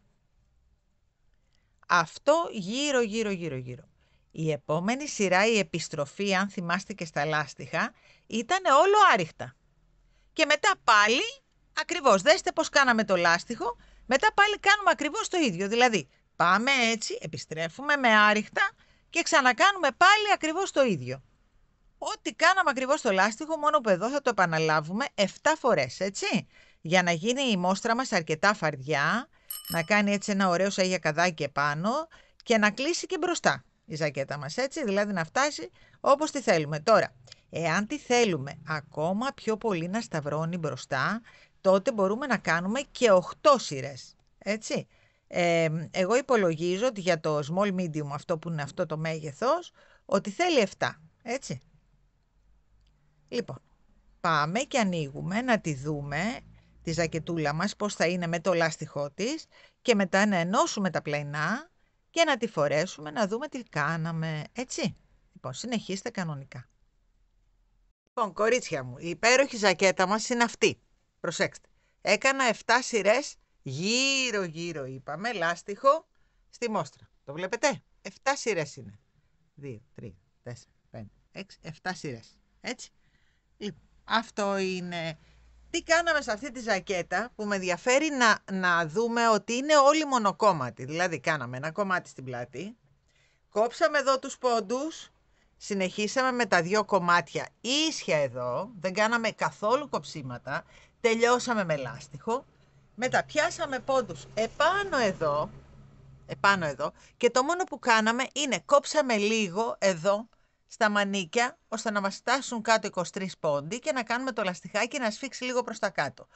Αυτό γύρω, γύρω, γύρω, γύρω. Η επόμενη σειρά, η επιστροφή, αν θυμάστε και στα λάστιχα, ήταν όλο άρρηκτα. Και μετά πάλι, ακριβώς, δέστε πώς κάναμε το λάστιχο, μετά πάλι κάνουμε ακριβώς το ίδιο. Δηλαδή, πάμε έτσι, επιστρέφουμε με άρρηκτα και ξανακάνουμε πάλι ακριβώς το ίδιο. Ό,τι κάναμε ακριβώς στο λάστιχο, μόνο που εδώ θα το επαναλάβουμε 7 φορές, έτσι. Για να γίνει η μόστρα μας αρκετά φαρδιά, να κάνει έτσι ένα ωραίο σαγιακαδάκι επάνω και να κλείσει και μπροστά η ζακέτα μας, έτσι, δηλαδή να φτάσει όπως τη θέλουμε. Τώρα, εάν τη θέλουμε ακόμα πιο πολύ να σταυρώνει μπροστά, τότε μπορούμε να κάνουμε και 8 σειρές, έτσι. Εγώ υπολογίζω ότι για το small medium, αυτό που είναι αυτό το μέγεθος, ότι θέλει 7, έτσι. Λοιπόν, πάμε και ανοίγουμε να τη δούμε, τη ζακετούλα μας, πώς θα είναι με το λάστιχό της και μετά να ενώσουμε τα πλαϊνά και να τη φορέσουμε να δούμε τι κάναμε, έτσι. Λοιπόν, συνεχίστε κανονικά. Λοιπόν, κορίτσια μου, η υπέροχη ζακέτα μας είναι αυτή. Προσέξτε, έκανα 7 σειρές γύρω γύρω, είπαμε, λάστιχο στη μόστρα. Το βλέπετε, 7 σειρές είναι. 2, 3, 4, 5, 6, 7 σειρές, έτσι. Αυτό είναι. Τι κάναμε σε αυτή τη ζακέτα που με ενδιαφέρει να δούμε ότι είναι όλοι μονοκόμματοι. Δηλαδή κάναμε ένα κομμάτι στην πλάτη, κόψαμε εδώ τους πόντους, συνεχίσαμε με τα 2 κομμάτια ίσια εδώ, δεν κάναμε καθόλου κοψίματα, τελειώσαμε με λάστιχο, μετά πιάσαμε πόντους επάνω εδώ και το μόνο που κάναμε είναι κόψαμε λίγο εδώ στα μανίκια, ώστε να μας φτάσουν κάτω 23 πόντι και να κάνουμε το λαστιχάκι να σφίξει λίγο προς τα κάτω.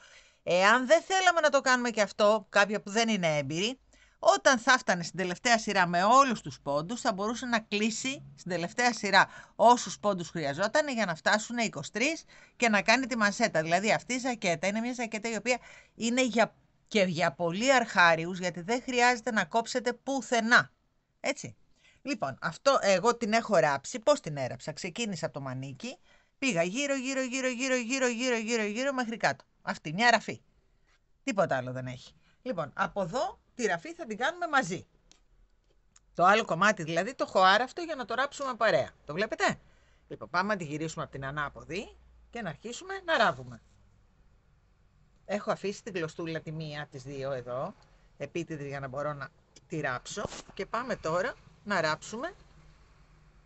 Εάν δεν θέλαμε να το κάνουμε και αυτό, κάποια που δεν είναι έμπειροι, Όταν θα φτάνε στην τελευταία σειρά με όλους τους πόντους, θα μπορούσε να κλείσει στην τελευταία σειρά όσους πόντους χρειαζόταν για να φτάσουν 23 και να κάνει τη μασέτα. Δηλαδή αυτή η ζακέτα είναι μια ζακέτα η οποία είναι για πολύ αρχάριους, γιατί δεν χρειάζεται να κόψετε πουθενά. Έτσι. Λοιπόν, αυτό εγώ την έχω ράψει. Πώς την έραψα? Ξεκίνησα από το μανίκι, πήγα γύρω μέχρι κάτω. Αυτή, μια ραφή. Τίποτα άλλο δεν έχει. Λοιπόν, από εδώ τη ραφή θα την κάνουμε μαζί. Το άλλο κομμάτι δηλαδή το έχω άραφτο για να το ράψουμε παρέα. Το βλέπετε? Λοιπόν, πάμε να τη γυρίσουμε από την ανάποδη και να αρχίσουμε να ράβουμε. Έχω αφήσει την κλωστούλα τη μία, τις δύο εδώ, επίτηδη για να μπορώ να τη ράψω. Και πάμε τώρα να ράψουμε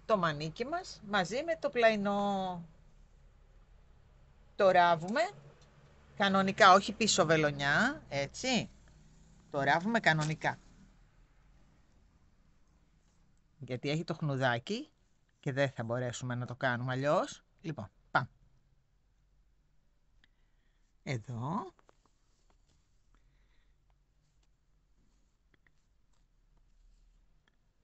το μανίκι μας μαζί με το πλαϊνό. Το ράβουμε κανονικά, όχι πίσω βελονιά, έτσι. Το ράβουμε κανονικά. Γιατί έχει το χνουδάκι και δεν θα μπορέσουμε να το κάνουμε αλλιώς. Λοιπόν, πάμε. Εδώ.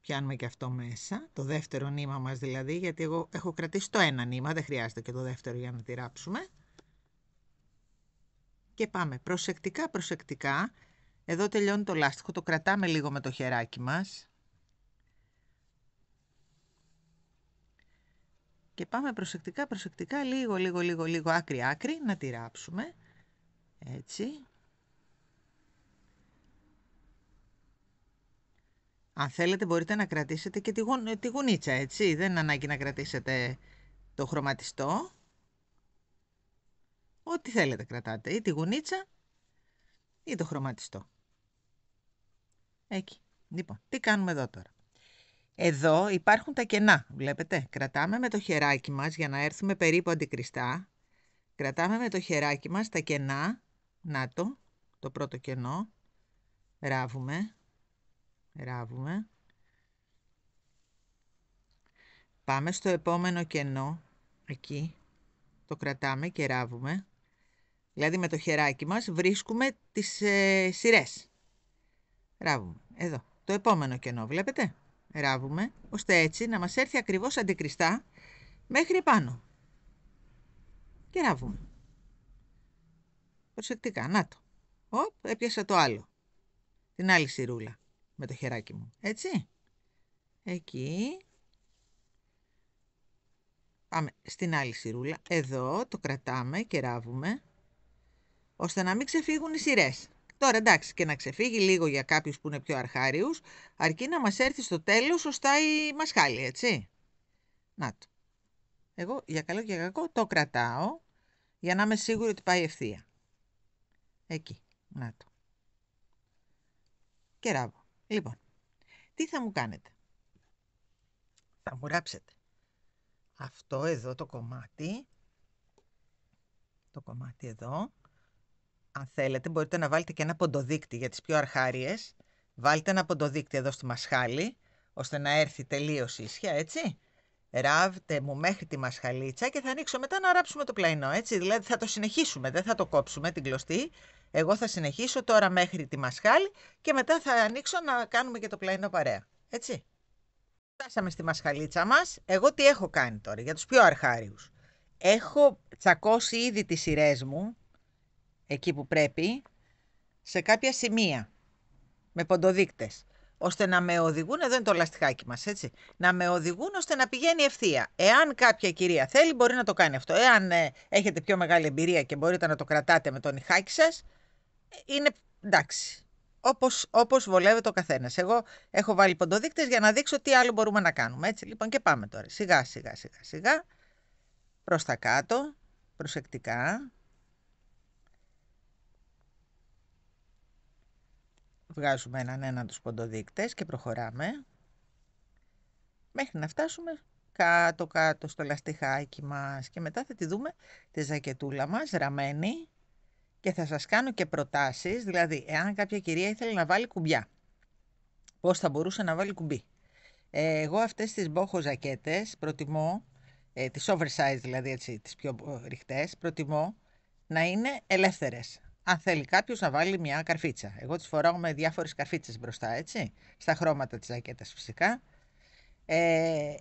Πιάνουμε και αυτό μέσα, το δεύτερο νήμα μας δηλαδή, γιατί εγώ έχω κρατήσει το ένα νήμα, δεν χρειάζεται και το δεύτερο για να τη ράψουμε. Και πάμε προσεκτικά, προσεκτικά. Εδώ τελειώνει το λάστιχο, το κρατάμε λίγο με το χεράκι μας. Και πάμε προσεκτικά, προσεκτικά, λίγο, άκρη, να τη ράψουμε. Έτσι. Αν θέλετε μπορείτε να κρατήσετε και τη γουνίτσα, έτσι. Δεν είναι ανάγκη να κρατήσετε το χρωματιστό. Ό,τι θέλετε κρατάτε, ή τη γουνίτσα ή το χρωματιστό. Εκεί. Λοιπόν, τι κάνουμε εδώ τώρα? Εδώ υπάρχουν τα κενά, βλέπετε. Κρατάμε με το χεράκι μας για να έρθουμε περίπου αντικριστά. Κρατάμε με το χεράκι μας τα κενά. Να το πρώτο κενό. Ράβουμε. Πάμε στο επόμενο κενό. Εκεί. Το κρατάμε και ράβουμε. Δηλαδή με το χεράκι μας βρίσκουμε τις σειρές. Ράβουμε. Εδώ. Το επόμενο κενό, βλέπετε. Ράβουμε, ώστε έτσι να μας έρθει ακριβώς αντικριστά μέχρι πάνω. Και ράβουμε. Προσεκτικά, να το. Έπιασα το άλλο. Την άλλη σειρούλα με το χεράκι μου. Έτσι. Εκεί. Πάμε στην άλλη σειρούλα. Εδώ το κρατάμε και ράβουμε, ώστε να μην ξεφύγουν οι σειρές. Τώρα εντάξει, και να ξεφύγει λίγο για κάποιους που είναι πιο αρχάριους, αρκεί να μας έρθει στο τέλος σωστά η μασχάλη, έτσι. Να το. Εγώ για καλό και για κακό το κρατάω, για να είμαι σίγουρη ότι πάει ευθεία. Εκεί. Να το. Και ράβω. Λοιπόν, τι θα μου κάνετε? Θα μου ράψετε αυτό εδώ το κομμάτι εδώ. Αν θέλετε μπορείτε να βάλετε και ένα ποντοδείκτη για τις πιο αρχάριες. Βάλτε ένα ποντοδείκτη εδώ στη μασχάλη, ώστε να έρθει τελείως ίσια, έτσι. Ράβτε μου μέχρι τη μασχαλίτσα και θα ανοίξω μετά να ράψουμε το πλαϊνό, έτσι. Δηλαδή θα το συνεχίσουμε, δεν θα το κόψουμε την κλωστή. Εγώ θα συνεχίσω τώρα μέχρι τη μασχάλη και μετά θα ανοίξω να κάνουμε και το πλαϊνό παρέα, έτσι. Φτάσαμε στη μασχαλίτσα μας. Εγώ τι έχω κάνει τώρα για τους πιο αρχάριους? Έχω τσακώσει ήδη τις σειρές μου, εκεί που πρέπει, σε κάποια σημεία, με ποντοδείκτες, ώστε να με οδηγούν, εδώ είναι το λαστιχάκι μας, έτσι, να με οδηγούν ώστε να πηγαίνει ευθεία. Εάν κάποια κυρία θέλει, μπορεί να το κάνει αυτό. Εάν έχετε πιο μεγάλη εμπειρία και μπορείτε να το κρατάτε με το νυχάκι σας, είναι εντάξει. Όπως βολεύεται ο καθένας. Εγώ έχω βάλει ποντοδείκτες για να δείξω τι άλλο μπορούμε να κάνουμε, έτσι. Λοιπόν, και πάμε τώρα, σιγά, προς τα κάτω, προσεκτικά. Βγάζουμε έναν τους ποντοδείκτες και προχωράμε μέχρι να φτάσουμε κάτω στο λαστιχάκι μας και μετά θα τη δούμε τη ζακετούλα μας ραμμένη και θα σας κάνω και προτάσεις, δηλαδή εάν κάποια κυρία ήθελε να βάλει κουμπιά, πώς θα μπορούσε να βάλει κουμπί. Εγώ αυτές τις μπόχο ζακέτες προτιμώ, τις oversize δηλαδή, έτσι, τις πιο ρηχτές, προτιμώ να είναι ελεύθερες. αν θέλει κάποιος να βάλει μια καρφίτσα. Εγώ τις φοράω με διάφορες καρφίτσες μπροστά, έτσι, στα χρώματα της ζακέτας φυσικά.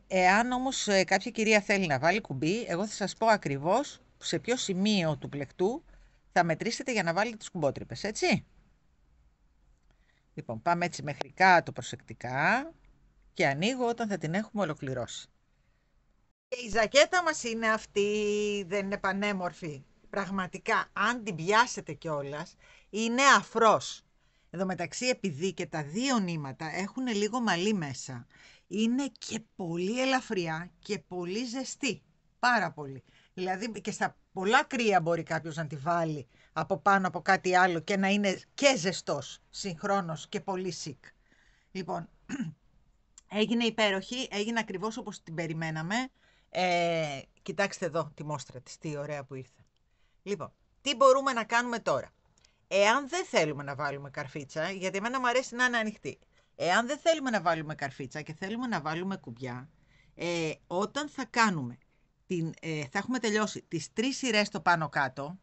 Εάν όμως κάποια κυρία θέλει να βάλει κουμπί, εγώ θα σας πω ακριβώς σε ποιο σημείο του πλεκτού θα μετρήσετε για να βάλετε τις κουμπότρυπες, έτσι. Λοιπόν, πάμε έτσι μέχρι κάτω προσεκτικά και ανοίγω όταν θα την έχουμε ολοκληρώσει. Και η ζακέτα μας είναι αυτή, δεν είναι πανέμορφη. Πραγματικά, αν την πιάσετε κιόλας, είναι αφρός. Εδώ μεταξύ, επειδή και τα δύο νήματα έχουν λίγο μαλλί μέσα, είναι και πολύ ελαφριά και πολύ ζεστή. Πάρα πολύ. Δηλαδή και στα πολλά κρύα μπορεί κάποιος να τη βάλει από πάνω από κάτι άλλο και να είναι και ζεστός συγχρόνως και πολύ σικ. Λοιπόν, έγινε υπέροχη, έγινε ακριβώς όπως την περιμέναμε. Κοιτάξτε εδώ τη μόστρα της, τι ωραία που ήρθε. Λοιπόν, τι μπορούμε να κάνουμε τώρα. Εάν δεν θέλουμε να βάλουμε καρφίτσα, γιατί εμένα μου αρέσει να είναι ανοιχτή. Εάν δεν θέλουμε να βάλουμε καρφίτσα και θέλουμε να βάλουμε κουμπιά, όταν θα κάνουμε, θα έχουμε τελειώσει τις 3 σειρές στο πάνω κάτω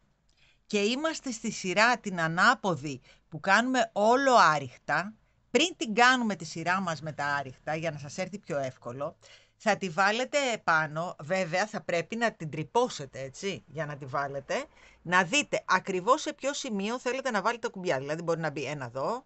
και είμαστε στη σειρά την ανάποδη που κάνουμε όλο άριχτα, πριν την κάνουμε τη σειρά μας με τα άριχτα, για να σας έρθει πιο εύκολο, θα τη βάλετε πάνω, βέβαια θα πρέπει να την τρυπώσετε, έτσι, για να τη βάλετε, να δείτε ακριβώς σε ποιο σημείο θέλετε να βάλετε τα κουμπιά. Δηλαδή μπορεί να μπει ένα εδώ,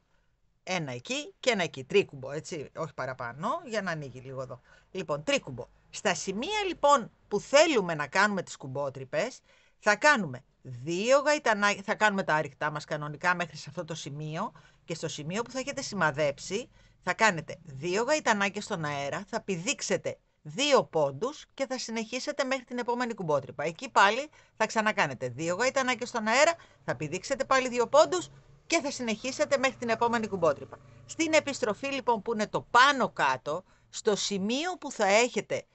ένα εκεί και ένα εκεί, τρίκουμπο, έτσι, όχι παραπάνω, για να ανοίγει λίγο εδώ. Λοιπόν, τρίκουμπο. Στα σημεία λοιπόν που θέλουμε να κάνουμε τις κουμπότρυπες, θα κάνουμε 2 γαϊτανάκια, θα κάνουμε τα άριχτά μας κανονικά μέχρι σε αυτό το σημείο και στο σημείο που θα έχετε σημαδέψει, θα κάνετε 2 γαϊτανάκια στον αέρα, θα πηδήξετε 2 πόντους και θα συνεχίσετε μέχρι την επόμενη κουμπότρυπα. Εκεί πάλι θα ξανακάνετε 2 γαϊτανάκια στον αέρα, θα πηδήξετε πάλι 2 πόντους και θα συνεχίσετε μέχρι την επόμενη κουμπότρυπα. Στην επιστροφή λοιπόν που είναι το πάνω κάτω, στο σημείο που θα έχετε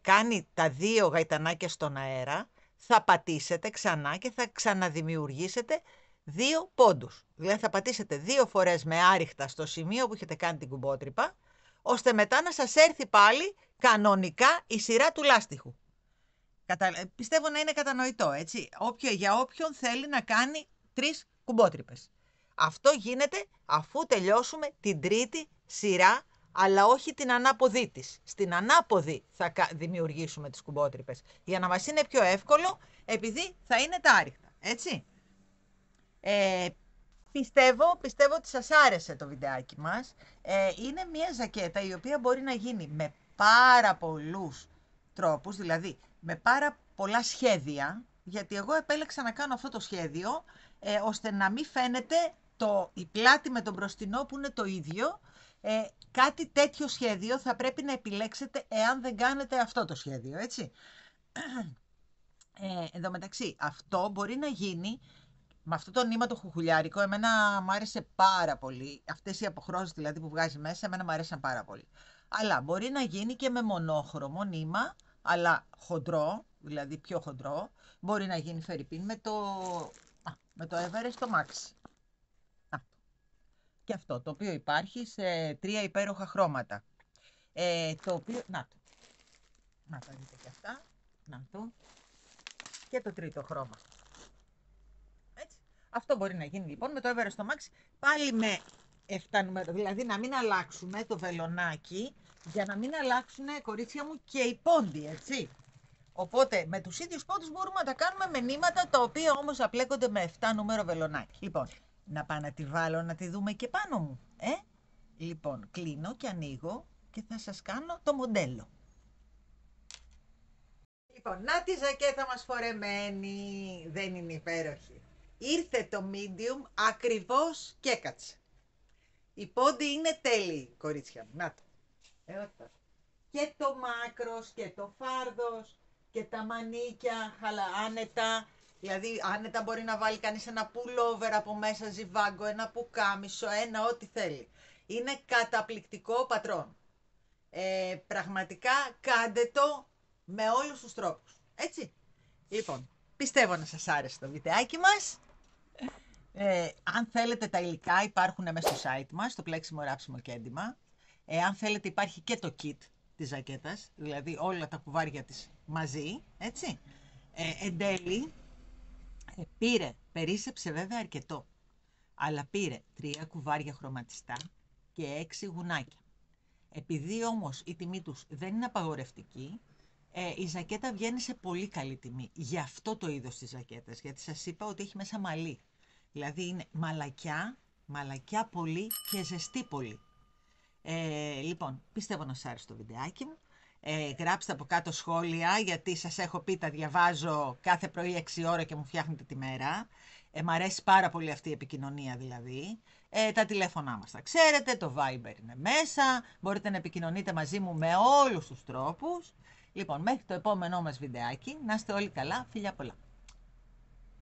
κάνει τα 2 γαϊτανάκια στον αέρα, θα πατήσετε ξανά και θα ξαναδημιουργήσετε 2 πόντους. Δηλαδή θα πατήσετε 2 φορές με άριχτα στο σημείο που έχετε κάνει την κουμπότρυπα, ώστε μετά να σας έρθει πάλι κανονικά η σειρά του λάστιχου. Πιστεύω να είναι κατανοητό, έτσι. Για όποιον θέλει να κάνει 3 κουμπότρυπες. Αυτό γίνεται αφού τελειώσουμε την τρίτη σειρά, αλλά όχι την ανάποδη της. Στην ανάποδη θα δημιουργήσουμε τις κουμπότρυπες, για να μας είναι πιο εύκολο, επειδή θα είναι τα άριχτα, έτσι. Πιστεύω ότι σας άρεσε το βιντεάκι μας. Είναι μια ζακέτα η οποία μπορεί να γίνει με πάρα πολλούς τρόπους, δηλαδή με πάρα πολλά σχέδια, γιατί εγώ επέλεξα να κάνω αυτό το σχέδιο, ώστε να μην φαίνεται η πλάτη με τον μπροστινό που είναι το ίδιο. Κάτι τέτοιο σχέδιο θα πρέπει να επιλέξετε εάν δεν κάνετε αυτό το σχέδιο, έτσι. Εν τω μεταξύ, αυτό μπορεί να γίνει με αυτό το νήμα το χουχουλιάρικο. Εμένα μου άρεσε πάρα πολύ. Αυτές οι αποχρώσεις δηλαδή που βγάζει μέσα, εμένα μου άρεσαν πάρα πολύ. Αλλά μπορεί να γίνει και με μονόχρωμο νήμα, αλλά χοντρό, δηλαδή πιο χοντρό. Μπορεί να γίνει φερρυπίν με το Everest το Max. Και αυτό, το οποίο υπάρχει σε 3 υπέροχα χρώματα. Το οποίο, να τα δείτε και αυτά. Να το. Και το τρίτο χρώμα. Έτσι. Αυτό μπορεί να γίνει λοιπόν με το Everest το Max, πάλι με 7 νούμερα, δηλαδή να μην αλλάξουμε το βελονάκι, για να μην αλλάξουν, κορίτσια μου, και οι πόντοι, έτσι. Οπότε με τους ίδιους πόντους μπορούμε να τα κάνουμε με νήματα, τα οποία όμως απλέκονται με 7 νούμερο βελονάκι. Λοιπόν, να πάω να τη βάλω να τη δούμε και πάνω μου. Λοιπόν, κλείνω και ανοίγω και θα σας κάνω το μοντέλο. Λοιπόν, να τη ζακέτα μας φορεμένη, δεν είναι υπέροχη. Ήρθε το medium ακριβώς και έκατσε. Η πόντι είναι τέλειη, κορίτσια μου. Να το. Και το μάκρος και το φάρδος και τα μανίκια, άνετα. Δηλαδή άνετα μπορεί να βάλει κανείς ένα pullover από μέσα, ζιβάγκο, ένα πουκάμισο, ό,τι θέλει. Είναι καταπληκτικό πατρόν. Πραγματικά κάντε το με όλους τους τρόπους. Έτσι. Λοιπόν, πιστεύω να σας άρεσε το βιντεάκι μας. Αν θέλετε τα υλικά υπάρχουν μέσα στο site μας, το πλέξιμο, ράψιμο και έντυμα. Αν θέλετε υπάρχει και το kit της ζακέτας, δηλαδή όλα τα κουβάρια της μαζί, έτσι. Εν τέλει, Περίσσεψε βέβαια αρκετό. Αλλά πήρε 3 κουβάρια χρωματιστά και 6 γουνάκια. Επειδή όμως η τιμή τους δεν είναι απαγορευτική, η ζακέτα βγαίνει σε πολύ καλή τιμή. Γι' αυτό το είδος της ζακέτας, γιατί σας είπα ότι έχει μέσα μαλλί. Δηλαδή είναι μαλακιά πολύ και ζεστή πολύ. Λοιπόν, πιστεύω να σας άρεσε το βιντεάκι μου. Γράψτε από κάτω σχόλια, γιατί σας έχω πει τα διαβάζω κάθε πρωί 6 ώρα και μου φτιάχνετε τη μέρα. Μ' αρέσει πάρα πολύ αυτή η επικοινωνία δηλαδή. Τα τηλέφωνά μας τα ξέρετε, το Viber είναι μέσα, μπορείτε να επικοινωνείτε μαζί μου με όλους τους τρόπους. Λοιπόν, μέχρι το επόμενό μας βιντεάκι, να είστε όλοι καλά, φιλιά πολλά.